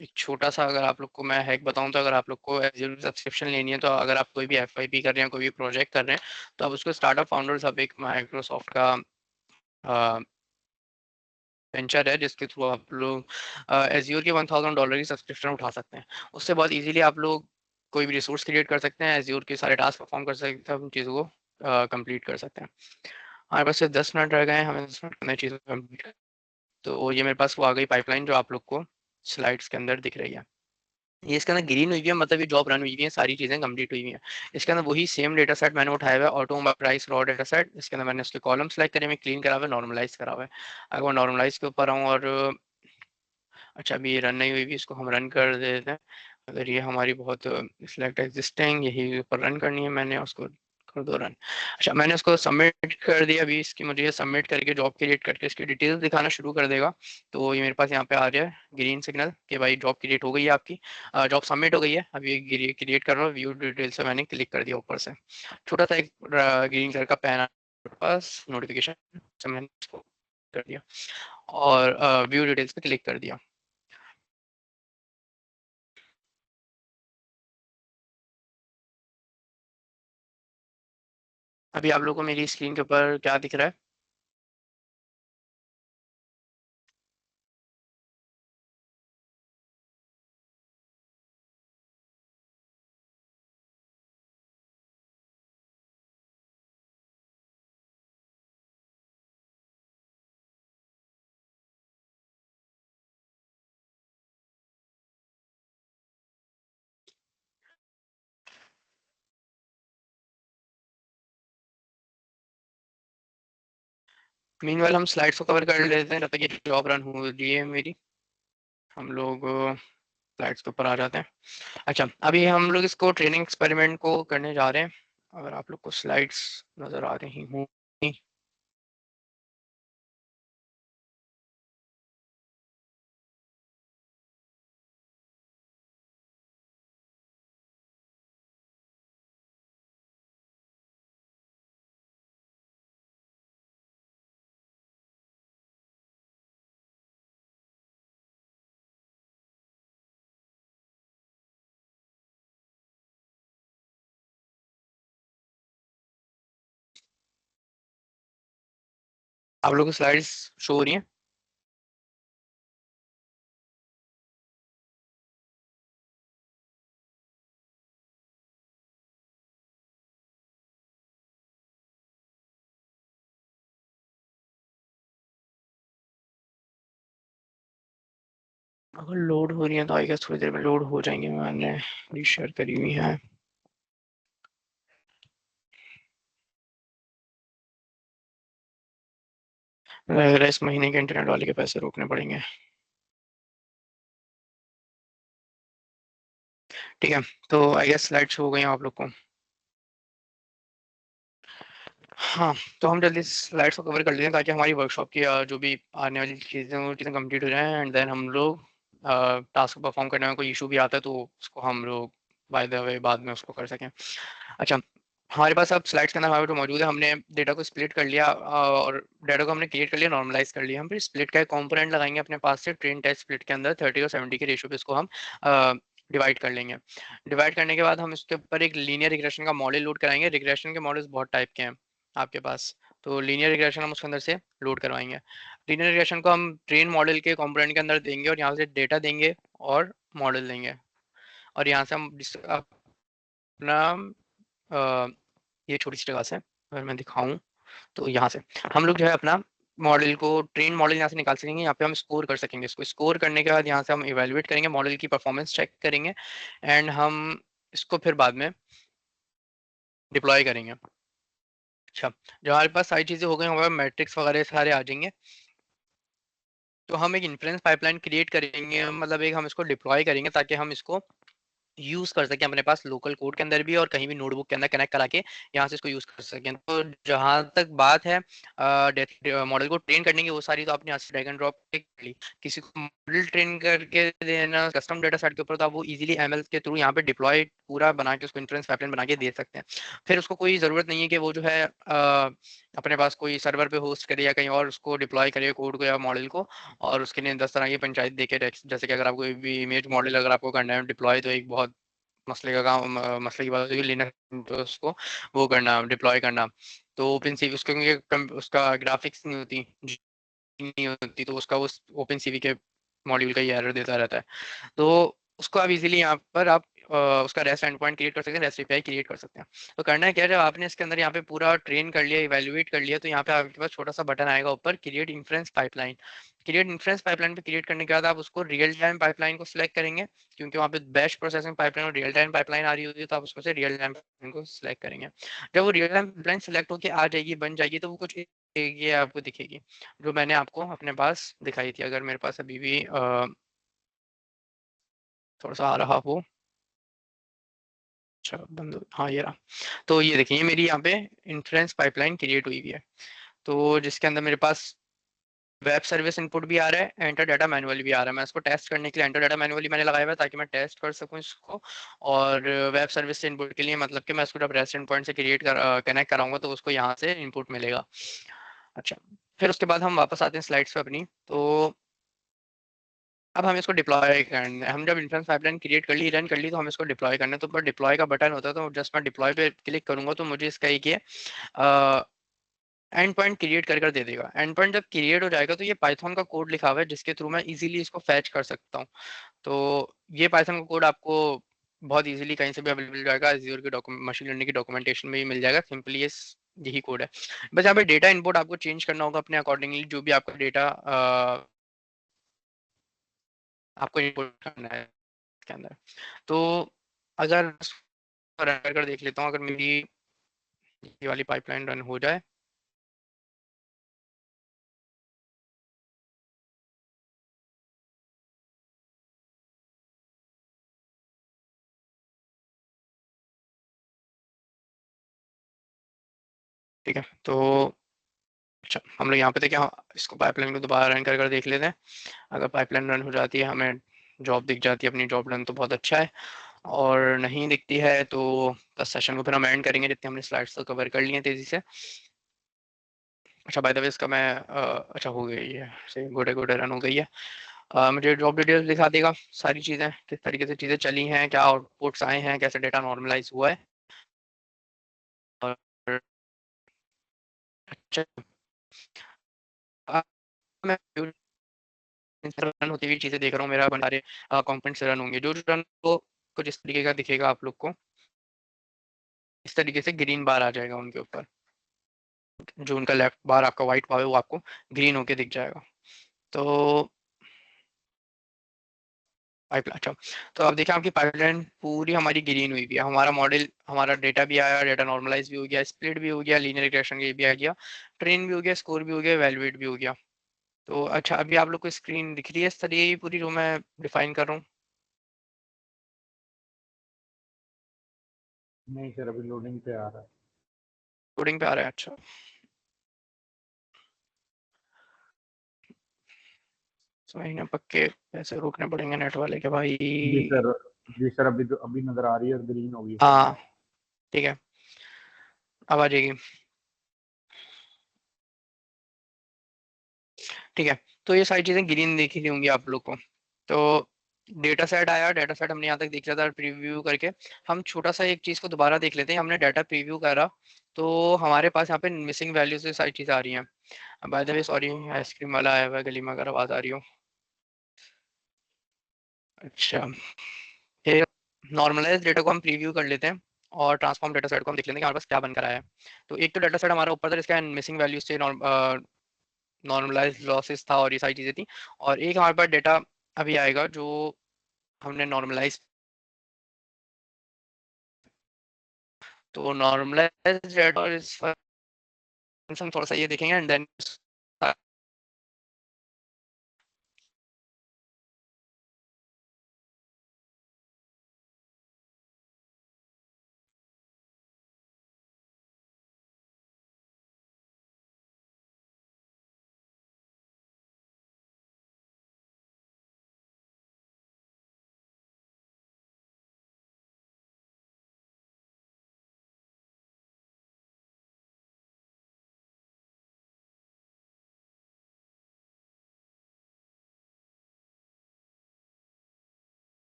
एक छोटा-सा अगर आप लोग को मैं हैक बताऊँ, तो अगर आप लोग को एज़्योर सब्सक्रिप्शन लेनी है, तो अगर आप कोई भी एफवाईपी कर रहे हैं, कोई भी प्रोजेक्ट कर रहे हैं, तो आप उसको स्टार्टअप फाउंडर्स हब एक माइक्रोसॉफ्ट का अ, वेंचर है जिसके थ्रू आप लोग एज़्योर के $1000 की सब्सक्रिप्शन उठा सकते हैं। उससे बहुत ईज़िली आप लोग कोई भी रिसोर्स क्रिएट कर सकते हैं, एज़्योर के सारे टास्क परफॉर्म कर सकते हैं, उन चीज़ों को कंप्लीट कर सकते हैं। हमारे पास सिर्फ 10 मिनट रह गए हैं, हमें 10 मिनट में चीज़ों को कंप्लीट। तो ये मेरे पास वो आ गई पाइपलाइन जो आप लोग को स्लाइड्स के अंदर दिख रही है। ये इसके अंदर ग्रीन हुई हुई है, मतलब ये जॉब रन हुई हुई है, सारी चीज़ें कंप्लीट हुई हुई हैं। इसके अंदर वही सेम डेटा सेट मैंने उठाया हुआ है, automobile price raw data set. इसके अंदर मैंने उसके कॉलम सेलेक्ट करे हुए, क्लीन करा हुआ है, नॉर्मलाइज़ करा हुआ है। अगर मैं नॉर्मलाइज़ के ऊपर आऊँ और अच्छा अभी ये रन नहीं हुई भी, इसको हम रन कर देते हैं। अगर ये हमारी बहुत सिलेक्ट एग्जिस्टिंग यही ऊपर रन करनी है मैंने, उसको कर दो रन। अच्छा मैंने उसको सबमिट कर दिया, अभी इसकी मुझे सबमिट करके जॉब क्रिएट करके इसकी डिटेल्स दिखाना शुरू कर देगा। तो ये मेरे पास यहाँ पे आ रहा है ग्रीन सिग्नल कि भाई जॉब क्रिएट हो गई है आपकी, जॉब सबमिट हो गई है। अभी ये क्रिएट कर रहा हूँ, व्यू डिटेल्स से मैंने क्लिक कर दिया ऊपर से। छोटा सा एक ग्रीन कलर का पैन पास नोटिफिकेशन से मैंने इसको कर दिया और व्यू डिटेल्स पे क्लिक कर दिया। अभी आप लोगों को मेरी स्क्रीन के ऊपर क्या दिख रहा है? मीनवाइल हम स्लाइड्स को कवर कर लेते हैं जब तक ये जॉब रन हो रही है मेरी। हम लोग स्लाइड्स के ऊपर आ जाते हैं। अच्छा, अभी हम लोग इसको ट्रेनिंग एक्सपेरिमेंट को करने जा रहे हैं। अगर आप लोग को स्लाइड्स नजर आ रही हों, आप लोग को स्लाइड्स शो हो रही हैं? अगर लोड हो रही है तो आई गेस थोड़ी देर में लोड हो जाएंगे। मैंने शेयर करी हुई है। लग रहा है इस महीने के इंटरनेट वाले के पैसे रोकने पड़ेंगे। ठीक है, तो आई गेस स्लाइड्स हो गई हैं आप लोग को। हाँ, तो हम जल्दी स्लाइड्स को कवर कर लेते हैं ताकि हमारी वर्कशॉप की जो भी आने वाली चीज़ें वो चीज़ें कंप्लीट हो जाएं एंड देन हम लोग टास्क परफॉर्म करने में कोई इशू भी आता है तो उसको हम लोग बाय द वे बाद में उसको कर सकें। अच्छा, हमारे पास अब स्लाइड्स के अंदर हमारे जो मौजूद है, हमने डेटा को स्प्लिट कर लिया और डेटा को हमने क्रिएट कर लिया, नॉर्मलाइज कर लिया। हम फिर स्प्लिट का एक कॉम्पोनेंट लगाएंगे अपने पास से। ट्रेन टेस्ट स्प्लिट के अंदर 30 और 70 के रेशियो पे इसको हम डिवाइड कर लेंगे। डिवाइड करने के बाद हम इसके ऊपर एक लीनियर रिग्रेशन का मॉडल लोड कराएंगे। रिग्रेशन के मॉडल्स बहुत टाइप के हैं आपके पास, तो लीनियर रिग्रेशन हम उसके अंदर से लोड करवाएंगे। लीनियर रिग्रेशन को हम ट्रेन मॉडल के कंपोनेंट के अंदर देंगे और यहाँ से डेटा देंगे और मॉडल देंगे और यहाँ से हम अपना ये छोटी सी जगह से अगर मैं दिखाऊं तो यहाँ से हम लोग जो है अपना मॉडल को ट्रेन मॉडल यहाँ से निकाल सकेंगे। यहाँ पे हम स्कोर कर सकेंगे। इसको स्कोर करने के बाद यहाँ से हम इवेलुएट करेंगे, मॉडल की परफॉर्मेंस चेक करेंगे एंड हम इसको फिर बाद में डिप्लॉय करेंगे। अच्छा, जब हमारे पास सारी चीज़ें हो गई, हमारे मैट्रिक्स वगैरह सारे आ जाएंगे तो हम एक इन्फ्रेंस पाइपलाइन क्रिएट करेंगे। मतलब एक हम इसको डिप्लॉय करेंगे ताकि हम इसको यूज कर सकें अपने पास लोकल कोड के अंदर भी और कहीं भी नोटबुक के अंदर कनेक्ट करा के यहाँ से इसको यूज कर सकें। तो जहां तक बात है मॉडल को ट्रेन करने की, वो सारी तो आपने यहाँ से ड्रैग एंड ड्रॉप कर ली। किसी को मॉडल ट्रेन करके देना कस्टम डेटा सेट के ऊपर, तो आप वो इजीली एमएल के थ्रू यहाँ पे डिप्लॉय पूरा बना के उसको इन्फ्रेंस पाइपलाइन बना के दे सकते हैं। फिर उसको कोई जरूरत नहीं है कि वो जो है अपने पास कोई सर्वर पे होस्ट करे या कहीं और उसको डिप्लॉय करे कोड को या मॉडल को, और उसके लिए 10 तरह की पंचायत देके जैसे कि अगर आपको भी इमेज मॉडल अगर आपको करना है डिप्लॉय, तो एक बहुत मसले का काम मसले की बात होगी लेना, तो उसको वो करना डिप्लॉय करना। तो ओपन सी उसके उसका ग्राफिक्स नहीं होती तो उसका उस ओपन सीवी के मॉड्यूल का ही एरर देता रहता है। तो उसको आप इजीली यहाँ पर आप उसका रेस्ट एंड पॉइंट क्रिएट कर सकते हैं, रेस्ट एपीआई क्रिएट कर सकते हैं। तो करना है क्या, जब आपने इसके अंदर यहाँ पे पूरा ट्रेन कर लिया, इवेल्युएट कर लिया, तो यहाँ पे आपके पास छोटा सा बटन आएगा ऊपर, create inference pipeline. Create inference pipeline पे क्रिएट करने के बाद आप उसको रियल टाइम पाइपलाइन को सिलेक्ट करेंगे, क्योंकि वहाँ पे बैच प्रोसेसिंग पाइपलाइन और रियल टाइम पाइपलाइन आ रही होती है, तो आप उसमें से रियल टाइम पाइपलाइन को सिलेक्ट करेंगे। जब वो रियल टाइम पाइपलाइन सिलेक्ट होकर आ जाएगी, बन जाएगी, तो वो कुछ ये आपको दिखेगी जो मैंने आपको अपने पास दिखाई थी। अगर मेरे पास अभी भी थोड़ा सा आ रहा हो, अच्छा बंद हाँ ये रहा। तो ये देखिए, ये मेरी यहाँ पे इन्फ्रेंस पाइपलाइन क्रिएट हुई हुई है, तो जिसके अंदर मेरे पास वेब सर्विस इनपुट भी आ रहा है, एंटर डाटा मैनुअली भी आ रहा है। मैं इसको टेस्ट करने के लिए एंटर डाटा मैनुअली मैंने लगाया हुआ है ताकि मैं टेस्ट कर सकूं इसको। और वेब सर्विस से इनपुट के लिए मतलब कि मैं इसको जब रेस्ट एंड पॉइंट से कनेक्ट कराऊंगा तो उसको यहाँ से इनपुट मिलेगा। अच्छा, फिर उसके बाद हम वापस आते हैं स्लाइड्स पे अपनी। तो अब हम इसको डिप्लॉय करना है। हम जब इन्फ्रेंस पाइपलाइन क्रिएट कर ली, रन कर ली, तो हम इसको डिप्लॉय करना है। तो ऊपर डिप्लॉय का बटन होता है, तो जस्ट मैं डिप्लॉय पे क्लिक करूंगा तो मुझे इसका एक ये एंड पॉइंट क्रिएट कर दे देगा। एंड पॉइंट जब क्रिएट हो जाएगा तो ये पाइथन का कोड लिखा हुआ है जिसके थ्रू मैं इजीली इसको फैच कर सकता हूँ। तो ये पाइथन का कोड आपको बहुत इजीली कहीं से भी अवेलेबल मिल जाएगा, Azure के मशीन लर्निंग की डॉक्यूमेंटेशन में भी मिल जाएगा। सिंपली ये यही कोड है। बस यहाँ पे डेटा इनपुट आपको चेंज करना होगा अपने अकॉर्डिंगली, जो भी आपका डेटा आपको इनपुट करना है इसके अंदर। तो अगर रन कर देख लेता हूँ, अगर मेरी ये वाली पाइपलाइन रन हो जाए ठीक है, तो अच्छा हम लोग यहाँ पे थे कि हाँ इसको पाइपलाइन को दोबारा रन कर देख लेते हैं। अगर पाइपलाइन रन हो जाती है, हमें जॉब दिख जाती है अपनी जॉब रन, तो बहुत अच्छा है। और नहीं दिखती है तो बस सेशन को फिर हम एंड करेंगे, जितने हमने स्लाइड्स तो कवर कर लिए हैं तेज़ी से। अच्छा बाय द वे इसका मैं अच्छा हो गई है, सही, गुड है, गुड है, रन हो गई है। मुझे जॉब डिटेल्स दिखा देगा, सारी चीज़ें किस तरीके से चीज़ें चली हैं, क्या आउटपुट्स आए हैं, कैसे डेटा नॉर्मलाइज हुआ है। और अच्छा मैं रन होती हुई चीज़ें देख रहा हूँ, मेरा बना रहे कंपोनेंट्स रन होंगे, जो रन को कुछ इस तरीके का दिखेगा आप लोग को, इस तरीके से ग्रीन बार आ जाएगा उनके ऊपर। जो उनका लेफ्ट बार आपका व्हाइट बार है वो आपको ग्रीन होके दिख जाएगा। तो पाइपलाइन, अच्छा तो अब देखिए आपकी पाइपलाइन पूरी हमारी ग्रीन हुई भी है, हमारा मॉडल, हमारा डेटा भी आया, डेटा नॉर्मलाइज भी हो गया, स्प्लिट भी हो गया, लीनियर रिग्रेशन ये भी आ गया, ट्रेन भी हो गया, स्कोर भी हो गया, इवैल्यूएट भी हो गया। तो अच्छा अभी आप लोग को स्क्रीन दिख रही है इस तरीके की पूरी जो मैं डिफाइन कर रहा हूँ? नहीं सर, अभी लोडिंग पे आ रहा है। कोडिंग पे आ रहा है, अच्छा। सही ना, पक्के पैसे रोकने पड़ेंगे नेट वाले के भाई। जी सर, जी सर, अभी नजर आ रही है और ग्रीन होगी। हाँ ठीक है, अब आ जाएगी। ठीक है, तो ये सारी चीजें ग्रीन दिखी रही होंगी आप लोग को। तो डेटा सेट आया, डेटा सेट हमने यहाँ तक देख लिया था प्रीव्यू करके। हम छोटा सा एक चीज को दोबारा देख लेते हैं, हमने डाटा प्रीव्यू करा तो हमारे पास यहाँ पे मिसिंग वैल्यूज से सारी चीजें आ रही हैं। By the way sorry, ice cream वाला आया हुआ है गली में, अगर आवाज आ रही हो। अच्छा, फिर नॉर्मलाइज डेटा को हम प्रीव्यू कर लेते हैं और ट्रांसफॉर्म डेटा सेट को हम देख लेते हैं कि हमारे पास क्या बनकर आया है। तो एक तो डेटा सेट हमारा ऊपर था जिसका मिसिंग वैल्यूज थे, नॉर्मलाइज लॉसेस था और ये सारी चीजें थी। और एक हमारे पास डेटा अभी आएगा जो हमने नॉर्मलाइज, तो नॉर्मलाइज डेटा और इस फंक्शन थोड़ा सा ये देखेंगे एंड देन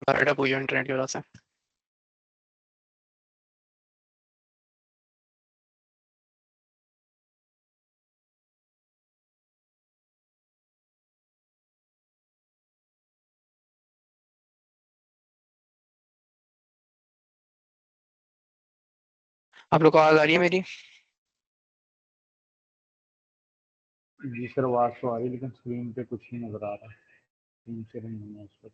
डेटा पूरी इंटरनेट की वजह से। आप लोग को आवाज आ रही है मेरी? जी सर, आवाज तो आ रही है लेकिन स्क्रीन पे कुछ ही नजर आ रहा है, स्क्रीन से नहीं है इस पर।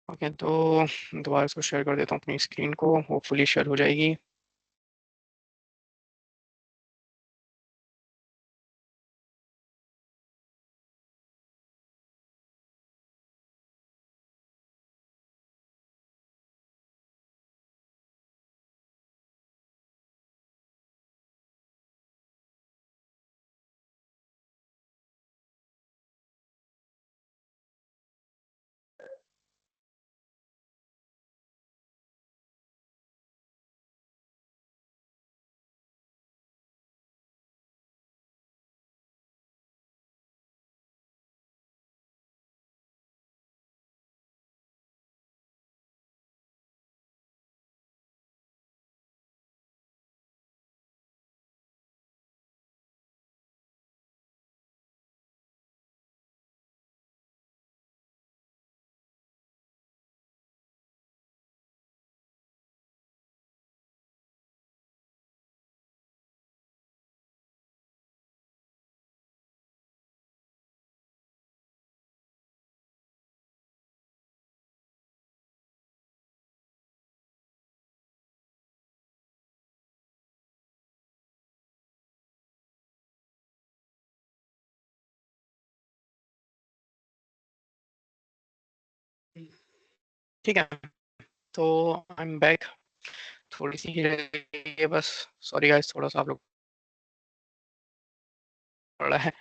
ओके, तो दोबारा इसको शेयर कर देता हूँ अपनी स्क्रीन को, होपफुली शेयर हो जाएगी। ठीक है, तो आई एम बैक। थोड़ी सी ही रह गई है बस, सॉरी गाइस, थोड़ा सा आप लोग पड़ा है।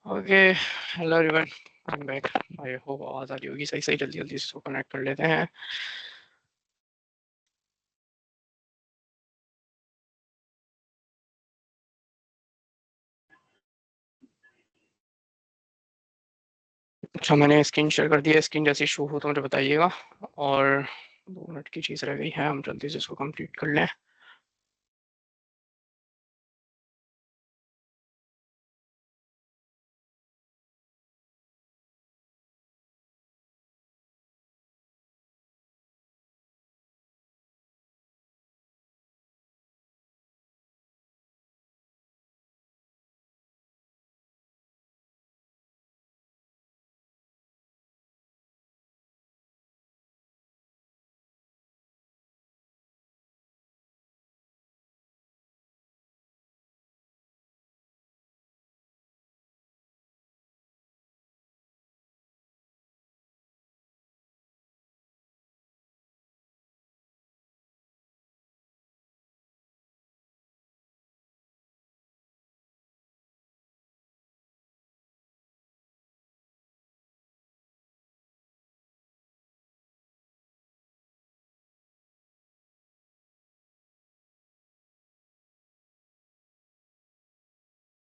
Okay, hello everyone, I am back. I hope आवाज़ आ रही होगी सही सही। जल्दी जल्दी इसको कनेक्ट कर लेते हैं। अच्छा, मैंने स्क्रीन शेयर कर दिया। स्क्रीन जैसी शो हो तो मुझे बताइएगा। और 2 मिनट की चीज़ रह गई है, हम जल्दी से इसको कंप्लीट कर लें।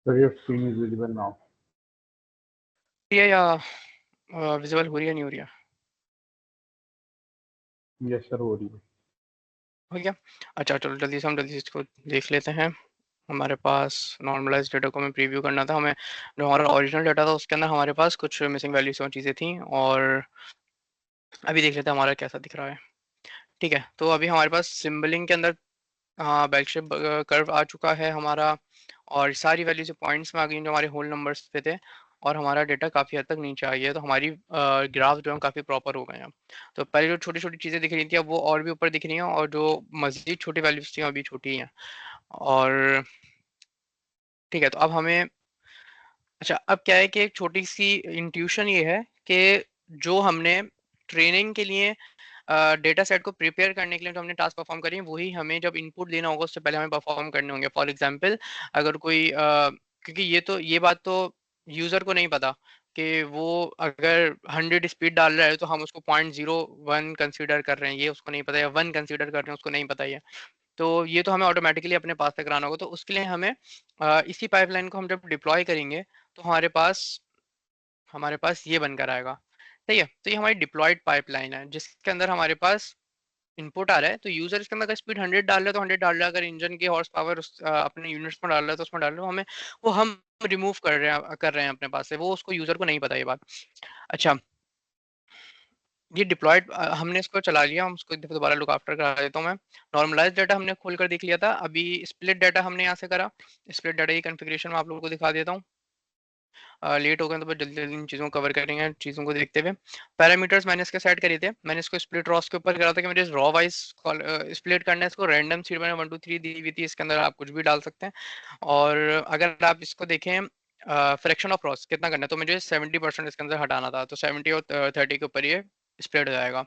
Sir your screen is visible now. ये या विजिबल हो रही है नहीं हो रही है? यस सर, हो रही है। हो गया। अच्छा चलो जल्दी से हम जल्दी से इसको देख लेते हैं। हमारे पास नॉर्मलाइज डेटा को हमें प्रीव्यू करना था। हमें जो हमारा ओरिजिनल डेटा था उसके अंदर हमारे पास कुछ मिसिंग वैल्यूज और चीज़ें थी, और अभी देख लेते हैं हमारा कैसा दिख रहा है। ठीक है, तो अभी हमारे पास सिम्बलिंग के अंदर हाँ बेल शेप कर्व आ चुका है हमारा। और सारी वैल्यूज पॉइंट्स में आ गई जो हमारे होल नंबर्स पे थे, और हमारा डेटा काफ़ी हद तक नीचे आ गया, तो हमारी ग्राफ जो है काफ़ी प्रॉपर हो गए हैं। तो पहले जो छोटी छोटी चीज़ें दिख रही थी अब वो और भी ऊपर दिख रही हैं, और जो मज़ीद छोटी वैल्यूज थी अभी छोटी हैं। और ठीक है, तो अब हमें अच्छा, अब क्या है कि एक छोटी सी इंट्यूशन ये है कि जो हमने ट्रेनिंग के लिए डेटा सेट को प्रिपेयर करने के लिए जो हमने टास्क परफॉर्म करी है वही हमें जब इनपुट देना होगा उससे पहले हमें परफॉर्म करने होंगे। फॉर एग्जांपल अगर कोई क्योंकि ये बात तो यूजर को नहीं पता कि वो अगर 100 स्पीड डाल रहा है तो हम उसको 0.01 कंसीडर कर रहे हैं, ये उसको नहीं पता, या 1 कंसीडर कर रहे हैं उसको नहीं पता ये। तो ये तो हमें ऑटोमेटिकली अपने पास से कराना होगा, तो उसके लिए हमें इसी पाइपलाइन को हम जब डिप्लॉय करेंगे तो हमारे पास ये बनकर आएगा। ठीक है, तो ये हमारी डिप्लॉयड पाइपलाइन है जिसके अंदर हमारे पास इनपुट आ रहा है। तो यूजर इसके अंदर अगर स्पीड 100 डाल रहा है तो 100 डाल रहा है, अगर इंजन की हॉर्स पावर अपने यूनिट्स में डाल रहा है तो उसमें डाल रहा है, वो हम रिमूव कर रहे हैं अपने पास से, वो उसको यूजर को नहीं पता ये बात। अच्छा, ये डिप्लॉयड हमने इसको चला लिया, हम उसको एक दफा दोबारा लुक आफ्टर करा देता हूँ मैं। नॉर्मलाइज डाटा हमने खोल कर देख लिया था, अभी स्प्लिट डाटा हमने यहाँ से करा। स्प्लिट डाटा की कॉन्फ़िगरेशन मैं आप लोगों को दिखा देता हूँ। लेट हो गए तो बस जल्दी जल्दी इन चीज़ों को कवर करेंगे, चीज़ों को देखते हुए। पैरामीटर्स मैंने इसके सेट करे थे, मैंने इसको स्प्लिट रॉस के ऊपर करा था कि मुझे रॉ वाइज स्प्लिट करना है इसको। रैंडम सीड मैंने 1 2 3 दी हुई थी, इसके अंदर आप कुछ भी डाल सकते हैं। और अगर आप इसको देखें फ्रैक्शन ऑफ रॉस कितना करना है, तो मुझे 70% इसके अंदर हटाना था, तो 70 और 30 के ऊपर ये स्प्लिट हो जाएगा।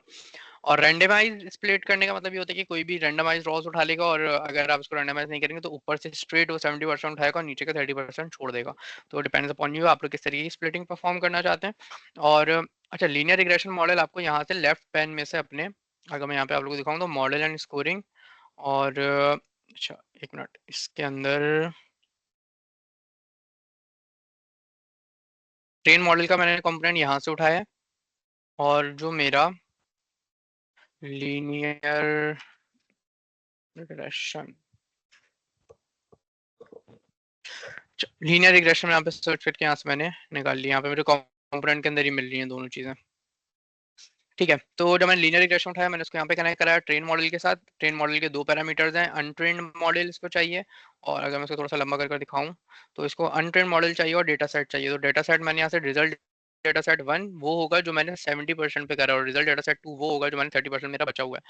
और रैंडमाइज स्प्लिट करने का मतलब ये होता है कि कोई भी रैंडमाइज रॉस उठा लेगा, और अगर आप इसको रैंडमाइज नहीं करेंगे तो ऊपर से स्ट्रेट वो 70% उठाएगा और नीचे का 30% छोड़ देगा। तो डिपेंड्स अपॉन यू, आप लोग किस तरीके की स्प्लिटिंग परफॉर्म करना चाहते हैं। और अच्छा, लीनियर रिग्रेशन मॉडल आपको यहाँ से लेफ्ट पैन में से अपने, अगर मैं यहाँ पे आप लोगों को दिखाऊँ तो मॉडल एंड स्कोरिंग, और अच्छा एक मिनट, इसके अंदर ट्रेन मॉडल का मैंने कंपोनेंट यहाँ से उठाया है, और जो मेरा लीनियर रिग्रेशन लीनियर रिग्रेशन में यहाँ पे सर्च करके यहाँ से मैंने निकाल लिया, यहाँ पे मेरे कंपोनेंट के अंदर ही मिल रही हैं दोनों चीज़ें। ठीक है, तो जब मैंने लीनियर रिग्रेशन उठाया मैंने उसको यहाँ पे कनेक्ट कराया ट्रेन मॉडल के साथ। ट्रेन मॉडल के दो पैरामीटर्स हैं, अनट्रेन्ड मॉडल इसको चाहिए, और अगर मैं इसको थोड़ा सा लंबा कर दिखाऊं तो इसको अनट्रेन्ड मॉडल चाहिए और डेटा सेट चाहिए। तो डेटा सेट मैंने यहाँ से रिजल्ट डेटा सेट 1 वो होगा जो मैंने 70% पे करा, और रिजल्ट डेटा सेट 2 वो होगा जो मैंने 30% मेरा बचा हुआ है।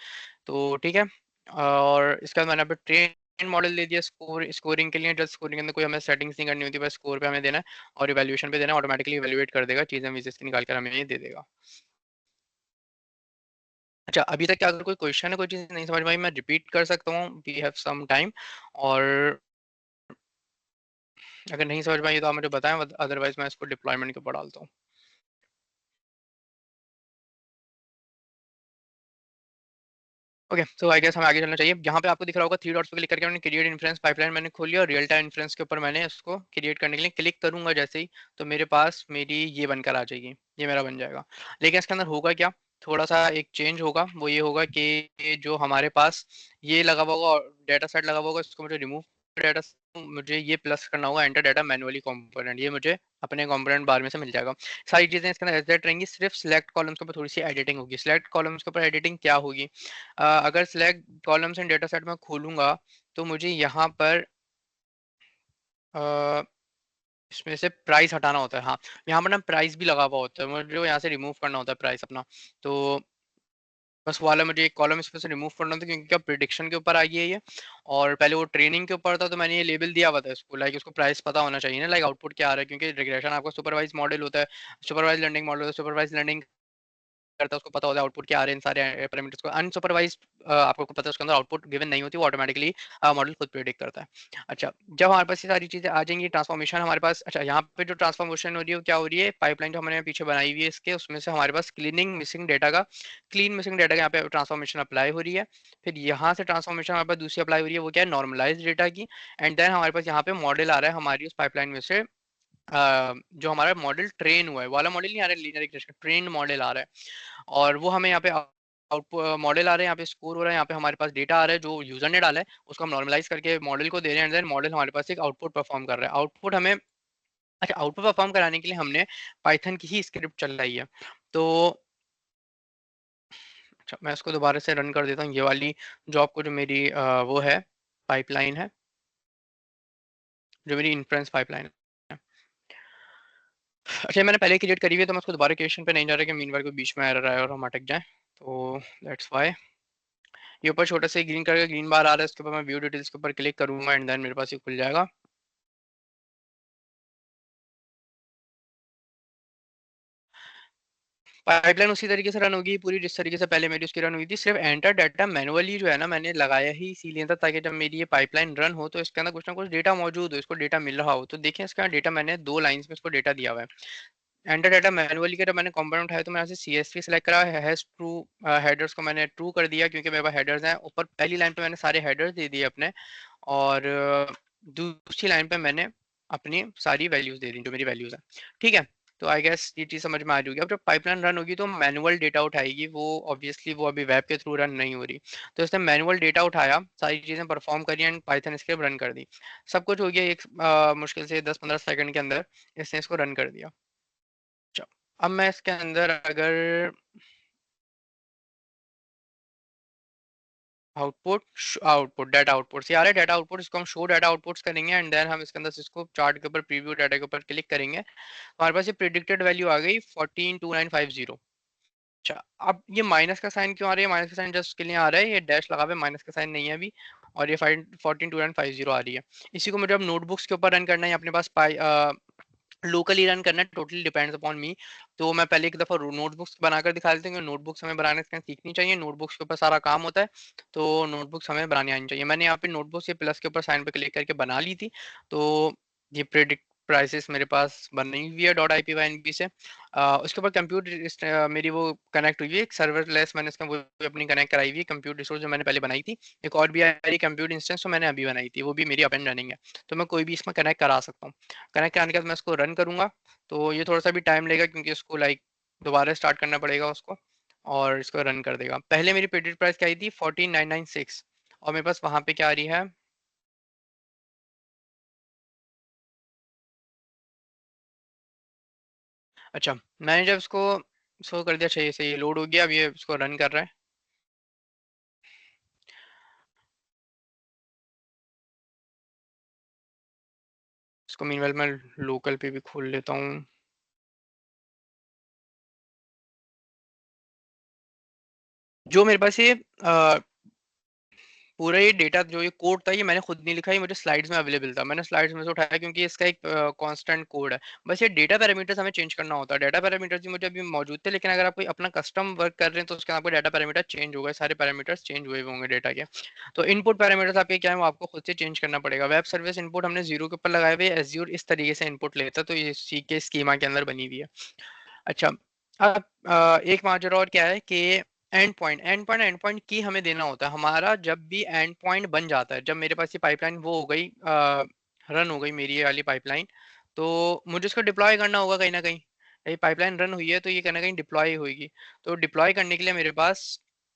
तो ठीक है, और इसके बाद मैंने यहाँ पे ट्रेन मॉडल दे दिया स्कोरिंग के लिए। जस्ट स्कोरिंग के अंदर कोई हमें सेटिंग्स नहीं करनी होती, बस स्कोर पे हमें देना है और इवैल्यूएशन पे देना है, ऑटोमेटिकली इवैल्यूएट कर देगा चीज़ें विजेस निकाल कर हमें ये दे देगा। अच्छा, अभी तक क्या अगर कोई क्वेश्चन है, कोई चीज़ नहीं समझ में आई, मैं रिपीट कर सकता हूँ, वी हैव सम टाइम। और अगर नहीं समझ में आई तो आप मुझे बताएं, अदरवाइज मैं इसको डिप्लॉयमेंट के ऊपर डालता हूँ। ओके, सो आई गेस हमें आगे चलना चाहिए। यहाँ पे आपको दिख रहा होगा 3 डॉट्स पे क्लिक करके मैंने क्रिएट इन्फ्रेंस पाइपलाइन मैंने खोल लिया, और रियल टाइम इन्फ्रेंस के ऊपर मैंने इसको क्रिएट करने के लिए क्लिक करूंगा जैसे ही, तो मेरे पास मेरी ये बनकर आ जाएगी, ये मेरा बन जाएगा। लेकिन इसके अंदर होगा क्या, थोड़ा सा एक चेंज होगा, वो ये होगा कि जो हमारे पास ये लगा हुआ होगा डेटा सेट लगा हुआ होगा, इसको मुझे रिमूव डेटा, मुझे ये प्लस करना होगा एंटर डाटा मैनुअली कंपोनेंट, ये मुझे अपने कंपोनेंट बार में से मिल जाएगा। सारी चीज़ें इसके अंदर एग्जैक्ट रहेंगी, सिर्फ सिलेक्ट कॉलम्स के ऊपर थोड़ी सी एडिटिंग होगी। सिलेक्ट कॉलम्स के ऊपर एडिटिंग क्या होगी, अगर select columns and data set में खोलूंगा तो मुझे यहाँ पर अ, इसमें से प्राइस हटाना होता है। हाँ, यहाँ पर ना प्राइस भी लगा हुआ होता है, मुझे यहाँ से रिमूव करना होता है प्राइस अपना। तो बस वाला मुझे एक कॉलम इसमें से रिमूव करना था, क्योंकि क्या प्रिडिक्शन के ऊपर आई है ये, और पहले वो ट्रेनिंग के ऊपर था, तो मैंने ये लेबल दिया हुआ था इसको, लाइक उसको प्राइस पता होना चाहिए ना, लाइक आउटपुट क्या आ रहा है, क्योंकि रिग्रेशन आपका सुपरवाइज मॉडल होता है, सुपरवाइज लर्निंग मॉडल होता है। सुपरवाइज लर्निंग करता है, उसको पता होता है आउटपुट क्या आ रहे हैं इन सारे पैरामीटर्स को। अनसुपरवाइज्ड आपको पता है उसके अंदर आउटपुट गिवन नहीं होती, वो ऑटोमेटिकली मॉडल खुद प्रेडिक्ट करता है। अच्छा, जब हमारे पास ये सारी चीजें आ जाएंगी, ट्रांसफॉर्मेशन हमारे पास, अच्छा यहाँ पे जो ट्रांसफॉर्मेशन हो रही है वो क्या हो रही है, पाइपलाइन जो हमने पीछे बनाई हुई है इसके, उसमें से हमारे पास क्लीन मिसिंग डेटा का यहाँ पे ट्रांसफॉर्मेशन अप्लाई हो रही है। फिर यहाँ से ट्रांसफॉर्मेशन हमारे पास दूसरी अप्लाई हो रही है, वो क्या है, नॉर्मलाइज डेटा की। एंड देन हमारे पास यहाँ पे मॉडल आ रहा है हमारी उस पाइपलाइन में से, जो हमारा मॉडल ट्रेन हुआ है वाला मॉडल नहीं आ रहा है, लीनियर रिग्रेशन ट्रेन मॉडल आ रहा है, और वो हमें यहाँ पे आउटपुट मॉडल आ रहे हैं, यहाँ पे स्कोर हो रहा है, यहाँ पे हमारे पास डेटा आ रहा है जो यूजर ने डाला है, उसको हम नॉर्मलाइज करके मॉडल को दे रहे हैं, एंड देन मॉडल हमारे पास एक आउटपुट परफॉर्म कर रहा है। आउटपुट हमें, अच्छा आउटपुट परफॉर्म कराने के लिए हमने पाइथन की ही स्क्रिप्ट चलाई है। तो अच्छा, मैं इसको दोबारा से रन कर देता हूँ, ये वाली जो आपको जो मेरी वो है पाइपलाइन है, जो मेरी इन्फ्रेंस पाइपलाइन है। अच्छा मैंने पहले क्रिएट करी हुई है तो मैं उसको दोबारा क्रिएशन पे नहीं जा रहा कि मीनवाइल को बीच में एरर आए और हम अटक जाए, तो दैट्स वाई। ये ऊपर छोटा सा ग्रीन कलर का ग्रीन बार आ रहा है, इसके ऊपर मैं व्यू डिटेल्स के ऊपर क्लिक करूंगा एंड देन मेरे पास ये खुल जाएगा। पाइपलाइन उसी तरीके से रन होगी पूरी जिस तरीके से पहले मेरी उसकी रन हुई थी, सिर्फ एंटर डाटा मैनुअली जो है ना मैंने लगाया ही इसीलिए था ताकि जब मेरी ये पाइपलाइन रन हो तो इसके अंदर कुछ ना कुछ डेटा मौजूद हो, इसको डेटा मिल रहा हो। तो देखिए इसका डेटा मैंने 2 लाइंस में इसको डेटा दिया हुआ है। एंटर डाटा मैनुअली का जब मैंने कंपोनेंट उठाया तो मैंने CSV सेलेक्ट करा, हैज ट्रू हेडर्स को मैंने ट्रू कर दिया क्योंकि मेरे पास हेडर्स हैं। ऊपर पहली लाइन पे मैंने सारे हेडर्स दे दिए अपने, और दूसरी लाइन पे मैंने अपनी सारी वैल्यूज दे दी जो मेरी वैल्यूज हैं। ठीक है, तो आई गेस ये चीज़ समझ में आ रही होगी। अब जब पाइपलाइन रन होगी तो मैनुअल डेटा उठाएगी, वो ऑब्वियसली वो अभी वेब के थ्रू रन नहीं हो रही, तो इसने मैनुअल डेटा उठाया, सारी चीज़ें परफॉर्म करी एंड पाइथन स्क्रिप्ट रन कर दी। सब कुछ हो गया एक मुश्किल से 10-15 सेकंड के अंदर इसने इसको रन कर दिया। अच्छा, अब मैं इसके अंदर अगर आउटपुट डाटा आउटपुट आ रहा है, डाटा आउटपुट इसको हम शो डाटा आउटपुट्स करेंगे एंड देन हम इसके अंदर से इसको चार्ट के ऊपर प्रीव्यू डाटा के ऊपर क्लिक करेंगे, हमारे पास ये प्रिडिक्टेड वैल्यू आ गई 142950। अच्छा, अब ये माइनस का साइन क्यों आ रही है? माइनस का साइन जस्ट के लिए आ रहा है, ये डैश लगा हुआ है, माइनस का साइन नहीं है अभी, और ये 142950 आ रही है। इसी को मुझे अब नोटबुक्स के ऊपर रन करना है, अपने पास लोकली रन करना है, टोटली डिपेंड्स अपॉन मी। तो मैं पहले एक दफ़ा नोटबुक्स बनाकर दिखा देती हूँ, नोटबुक्स हमें बनाने सीखनी चाहिए, नोटबुक्स के ऊपर सारा काम होता है, तो नोटबुक्स हमें बनानी आनी चाहिए। मैंने यहाँ पे नोटबुक्स के प्लस के ऊपर साइन पे क्लिक करके बना ली थी, तो ये प्रेडिक्ट प्राइसेस मेरे पास बनी हुई है .ipynb से। उसके ऊपर कंप्यूट मेरी वो कनेक्ट हुई है, एक सर्वरलेस मैंने इसका वो अपनी कनेक्ट कराई हुई है, कंप्यूट रिसोर्स जो मैंने पहले बनाई थी। एक और भी आ रही कंप्यूट इंस्टेंस तो मैंने अभी बनाई थी, वो भी मेरी अप एंड रनिंग है, तो मैं कोई भी इसमें कनेक्ट करा सकता हूँ। कनेक्ट कराने के बाद मैं इसको रन करूँगा, तो ये थोड़ा सा भी टाइम लेगा क्योंकि इसको लाइक दोबारा स्टार्ट करना पड़ेगा उसको, और इसको रन कर देगा। पहले मेरी प्रेडिक्ट प्राइस क्या आई थी 14996, और मेरे पास वहाँ पे क्या आ रही है, अच्छा मैंने जब इसको शो कर दिया, चाहिए से ये लोड हो गया, अब ये इसको रन कर रहा है। इसको मीनवाइल मैं लोकल पे भी खोल लेता हूँ। जो मेरे पास ये पूरा ये डेटा जो ये कोड था ये मैंने खुद नहीं लिखा, ये मुझे स्लाइड्स में अवेलेबल था, मैंने स्लाइड्स में से उठाया क्योंकि इसका एक कांस्टेंट कोड है। बस ये डेटा पैरामीटर्स हमें चेंज करना होता है, डेटा पैरामीटर्स भी मुझे अभी मौजूद थे, लेकिन अगर आप कोई अपना कस्टम वर्क कर रहे हैं तो उसके आपको डेटा पैरामीटर चेंज होगा, सारे पैरामीटर्स चेंज हुए होंगे डेटा के। तो इनपुट पैरामीटर्स आपके क्या है वो आपको खुद से चेंज करना पड़ेगा। वेब सर्विस इनपुट हमने 0 के ऊपर लगाए हुए, एज्योर इस तरीके से इनपुट लेता है, तो ये सी के स्कीमा के अंदर बनी हुई है। अच्छा, अब एक माजरा और क्या है कि एंड पॉइंट की हमें देना होता है। हमारा जब भी एंड पॉइंट बन जाता है, जब मेरे पास ये पाइपलाइन वो हो गई रन हो गई मेरी ये वाली पाइपलाइन, तो मुझे इसको डिप्लॉय करना होगा कहीं ना कहीं। ये पाइपलाइन रन हुई है तो ये कहीं ना कहीं डिप्लॉय होगी, तो डिप्लॉय करने के लिए मेरे पास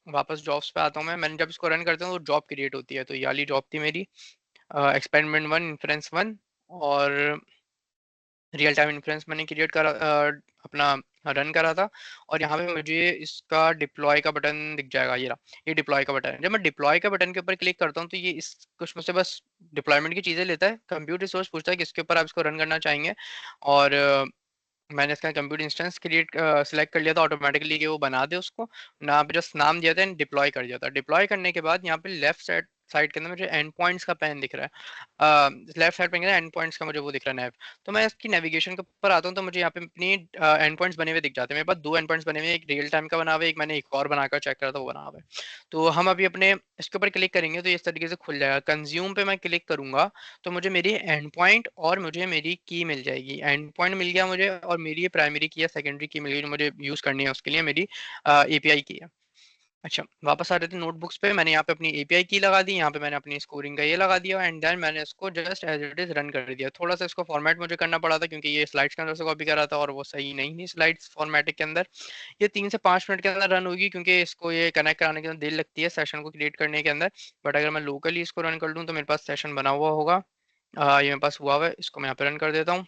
वापस जॉब्स पे आता हूँ मैंने जब इसको रन करता हूँ तो जॉब क्रिएट होती है, तो ये वाली जॉब थी मेरी एक्सपेरिमेंट 1 इन्फ्रेंस 1, और रियल टाइम इन्फ्लुएंस मैंने क्रिएट करा अपना रन करा था। और यहाँ पे मुझे इसका डिप्लॉय का बटन दिख जाएगा, ये रहा, ये डिप्लॉय का बटन है। जब मैं डिप्लॉय का बटन के ऊपर क्लिक करता हूँ तो ये इस कुछ मुझसे बस डिप्लॉयमेंट की चीज़ें लेता है, कंप्यूटर रिसोर्स पूछता है किसके ऊपर आप इसको रन करना चाहेंगे, और मैंने इसका कंप्यूटर इंस्टेंस क्रिएट सेलेक्ट कर लिया था ऑटोमेटिकली कि वो बना दे उसको, ना पे जस्ट नाम दिया था एंड डिप्लॉय कर दिया था। डिप्लॉय करने के बाद यहाँ पे लेफ्ट साइड साइड के अंदर मुझे एंड पॉइंट्स का पैन दिख रहा है, लेफ्ट साइड पे एंड पॉइंट्स का मुझे वो दिख रहा है नैव। तो मैं इसकी नेविगेशन के ऊपर आता हूँ तो मुझे यहाँ पे अपनी एंड पॉइंट्स बने हुए दिख जाते हैं। मेरे पास 2 एंड पॉइंट्स बने हुए हैं, एक रियल टाइम का बना हुआ है, एक मैंने एक और बनाकर चेक करा था वो बना हुआ है। तो हम अभी अपने इसके ऊपर क्लिक करेंगे तो इस तरीके से खुल जाएगा। कंज्यूम पे मैं क्लिक करूंगा तो मुझे मेरी एंड पॉइंट और मुझे मेरी की मिल जाएगी। एंड पॉइंट मिल गया मुझे, और मेरी ये प्राइमरी की या सेकेंडरी की मिल गई जो मुझे यूज़ करनी है, उसके लिए मेरी एपीआई की है। अच्छा, वापस आ रहे थे नोटबुक्स पे, मैंने यहाँ पे अपनी एपीआई की लगा दी, यहाँ पे मैंने अपनी स्कोरिंग का ये लगा दिया एंड देन मैंने इसको just as it is run कर दिया। थोड़ा सा इसको फॉर्मेट मुझे करना पड़ा था क्योंकि ये स्लाइड्स के अंदर से कॉपी करा था और वो सही नहीं थी स्लाइड्स फॉर्मेटिक के अंदर। ये 3 से 5 मिनट के अंदर रन होगी क्योंकि इसको ये कनेक्ट कराने के अंदर देर लगती है सेशन को क्रिएट करने के अंदर। बट अगर मैं लोकली इसको रन कर लूँ तो मेरे पास सेशन बना हुआ होगा, ये मेरे पास हुआ है, इसको मैं यहाँ पे रन कर देता हूँ।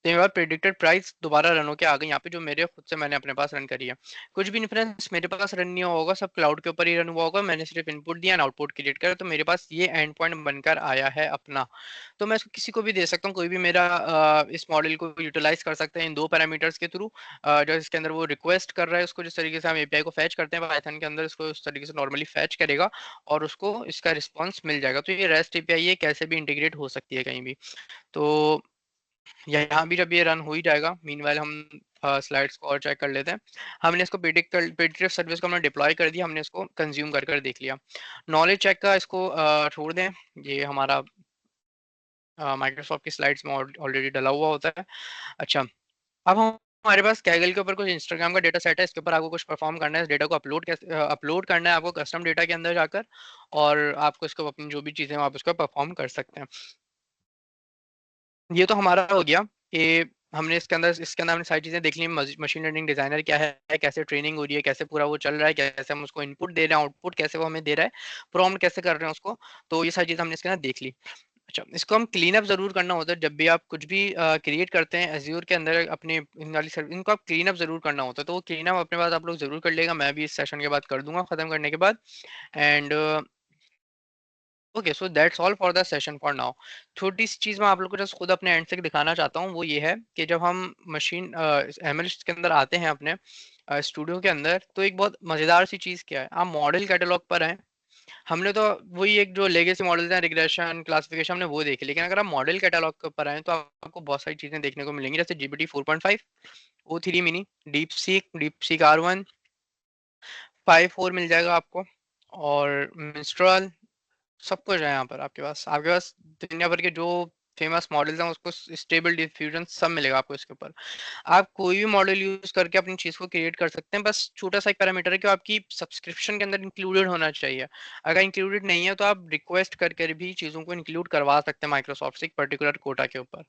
तो मेरे पास प्रेडिक्टेड प्राइस दोबारा रन होके आ गई यहाँ पे, जो मेरे खुद से मैंने अपने पास रन करी है। कुछ भी इन्फ्रेंस मेरे पास रन नहीं हुआ होगा, सब क्लाउड के ऊपर ही रन हुआ होगा। मैंने सिर्फ इनपुट दिया एंड आउटपुट क्रिएट करा, तो मेरे पास ये एंड पॉइंट बनकर आया है अपना। तो मैं इसको किसी को भी दे सकता हूँ, कोई भी मेरा इस मॉडल को यूटिलाइज कर सकते हैं इन 2 पैरामीटर्स के थ्रू। जो इसके अंदर वो रिक्वेस्ट कर रहा है उसको, जिस तरीके से हम एपीआई को फैच करते हैं पाइथन के अंदर, इसको उस तरीके से नॉर्मली फैच करेगा और उसको इसका रिस्पॉन्स मिल जाएगा। तो ये रेस्ट एपीआई है, कैसे भी इंटीग्रेट हो सकती है कहीं भी। तो यहाँ भी जब ये रन हो ही जाएगा, मीनवाइल हम स्लाइड्स को और चेक कर लेते हैं। हमने इसको प्रेडिक्टिव सर्विस को हमने डिप्लॉय कर दिया, हमने इसको कंज्यूम कर देख लिया। नॉलेज चेक का इसको छोड़ दें, ये हमारा माइक्रोसॉफ्ट की स्लाइड्स में ऑलरेडी डला हुआ होता है। अच्छा, अब हमारे पास कैगल के ऊपर कुछ इंस्टाग्राम का डेटा सेट है, इसके ऊपर आपको कुछ परफॉर्म करना है। इस डेटा को अपलोड करना है आपको कस्टम डेटा के अंदर जाकर, और आपको इसको अपनी जो भी चीज़ें आप उसको परफॉर्म कर सकते हैं। ये तो हमारा हो गया कि हमने इसके अंदर हमने सारी चीज़ें देख ली। मशीन लर्निंग डिज़ाइनर क्या है, कैसे ट्रेनिंग हो रही है, कैसे पूरा वो चल रहा है, कैसे हम उसको इनपुट दे रहे हैं, आउटपुट कैसे वो हमें दे रहा है, प्रॉम्प्ट कैसे कर रहे हैं उसको। तो ये सारी चीज़ें हमने इसके अंदर देख ली। अच्छा, इसको हम क्लीन अप ज़रूर करना होता है। जब भी आप कुछ भी क्रिएट करते हैं एज़्योर के अंदर अपने इन वाली सर्विस, इनको आप क्लीन अप ज़रूर करना होता है। तो वो क्लीन अप अपने पास आप लोग ज़रूर कर लेगा, मैं भी इस सेशन के बाद कर दूंगा ख़त्म करने के बाद। And okay, so that's all for the session for now. छोटी सी चीज़ मैं आप लोग को जस्ट खुद अपने एंड से दिखाना चाहता हूँ, वो ये है कि जब हम मशीन एमएल के अंदर आते हैं अपने स्टूडियो के अंदर, तो एक बहुत मज़ेदार सी चीज़ क्या है, आप मॉडल कैटलॉग पर हैं। हमने तो वही एक जो लेगेसी मॉडल्स हैं, रिग्रेशन क्लासिफिकेशन, हमने वो देखे। लेकिन अगर आप मॉडल कैटलॉग के ऊपर आए तो आपको बहुत सारी चीज़ें देखने को मिलेंगी, जैसे GPT 4.5, O3 mini, deep seek R1, 5.4 मिल जाएगा आपको, और मिस्ट्रल, सब कुछ है यहाँ पर आपके पास दुनिया भर के जो फेमस मॉडल्स हैं उसको, स्टेबल डिफ्यूजन सब मिलेगा आपको इसके ऊपर। आप कोई भी मॉडल यूज करके अपनी चीज को क्रिएट कर सकते हैं। बस छोटा सा एक पैरामीटर है कि आपकी सब्सक्रिप्शन के अंदर इंक्लूडेड होना चाहिए। अगर इंक्लूडेड नहीं है तो आप रिक्वेस्ट करके भी चीज़ों को इंक्लूड करवा सकते हैं माइक्रोसॉफ्ट से एक पर्टिकुलर कोटा के ऊपर।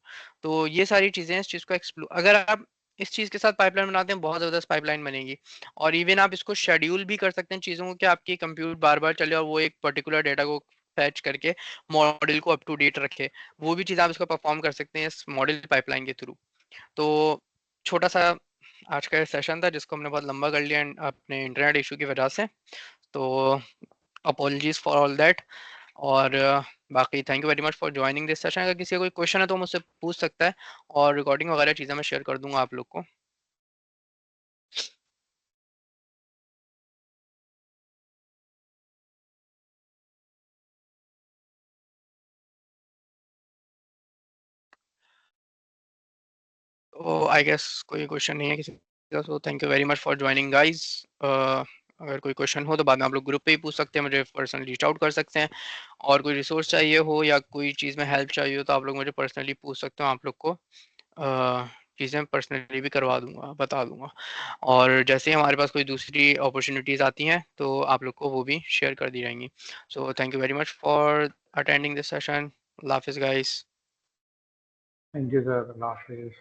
तो ये सारी चीज़ें इस चीज़ को एक्सप्लोर, अगर आप इस चीज़ के साथ पाइपलाइन बनाते हैं, बहुत ज़बरदस्त पाइपलाइन बनेगी। और इवन आप इसको शेड्यूल भी कर सकते हैं चीज़ों को, कि आपकी कंप्यूट बार बार चले और वो एक पर्टिकुलर डेटा को फैच करके मॉडल को अप टू डेट रखे। वो भी चीज़ आप इसको परफॉर्म कर सकते हैं इस मॉडल पाइपलाइन के थ्रू। तो छोटा सा आज का सेशन था जिसको हमने बहुत लंबा कर लिया अपने इंटरनेट इशू की वजह से। तो अपॉलजीज फॉर ऑल दैट। और बाकी thank you very much for joining this session. अगर किसी का कोई क्वेश्चन है तो मुझसे पूछ सकता है, और रिकॉर्डिंग वगैरह चीज़ें मैं शेयर कर दूंगा आप लोग को। तो आई गेस कोई क्वेश्चन नहीं है किसी का, सो thank you very much for joining guys. अगर कोई क्वेश्चन हो तो बाद में आप लोग ग्रुप पे ही पूछ सकते हैं, मुझे पर्सनली रीच आउट कर सकते हैं। और कोई रिसोर्स चाहिए हो या कोई चीज़ में हेल्प चाहिए हो तो आप लोग मुझे पर्सनली पूछ सकते हो। आप लोग को चीज़ें पर्सनली भी करवा दूंगा, बता दूंगा। और जैसे ही हमारे पास कोई दूसरी अपॉर्चुनिटीज़ आती हैं तो आप लोग को वो भी शेयर कर दी जाएंगी। So thank you very much for attending this session. अल्लाह हाफिज़ गाइस। थैंक यू सर, अल्लाह हाफिज़।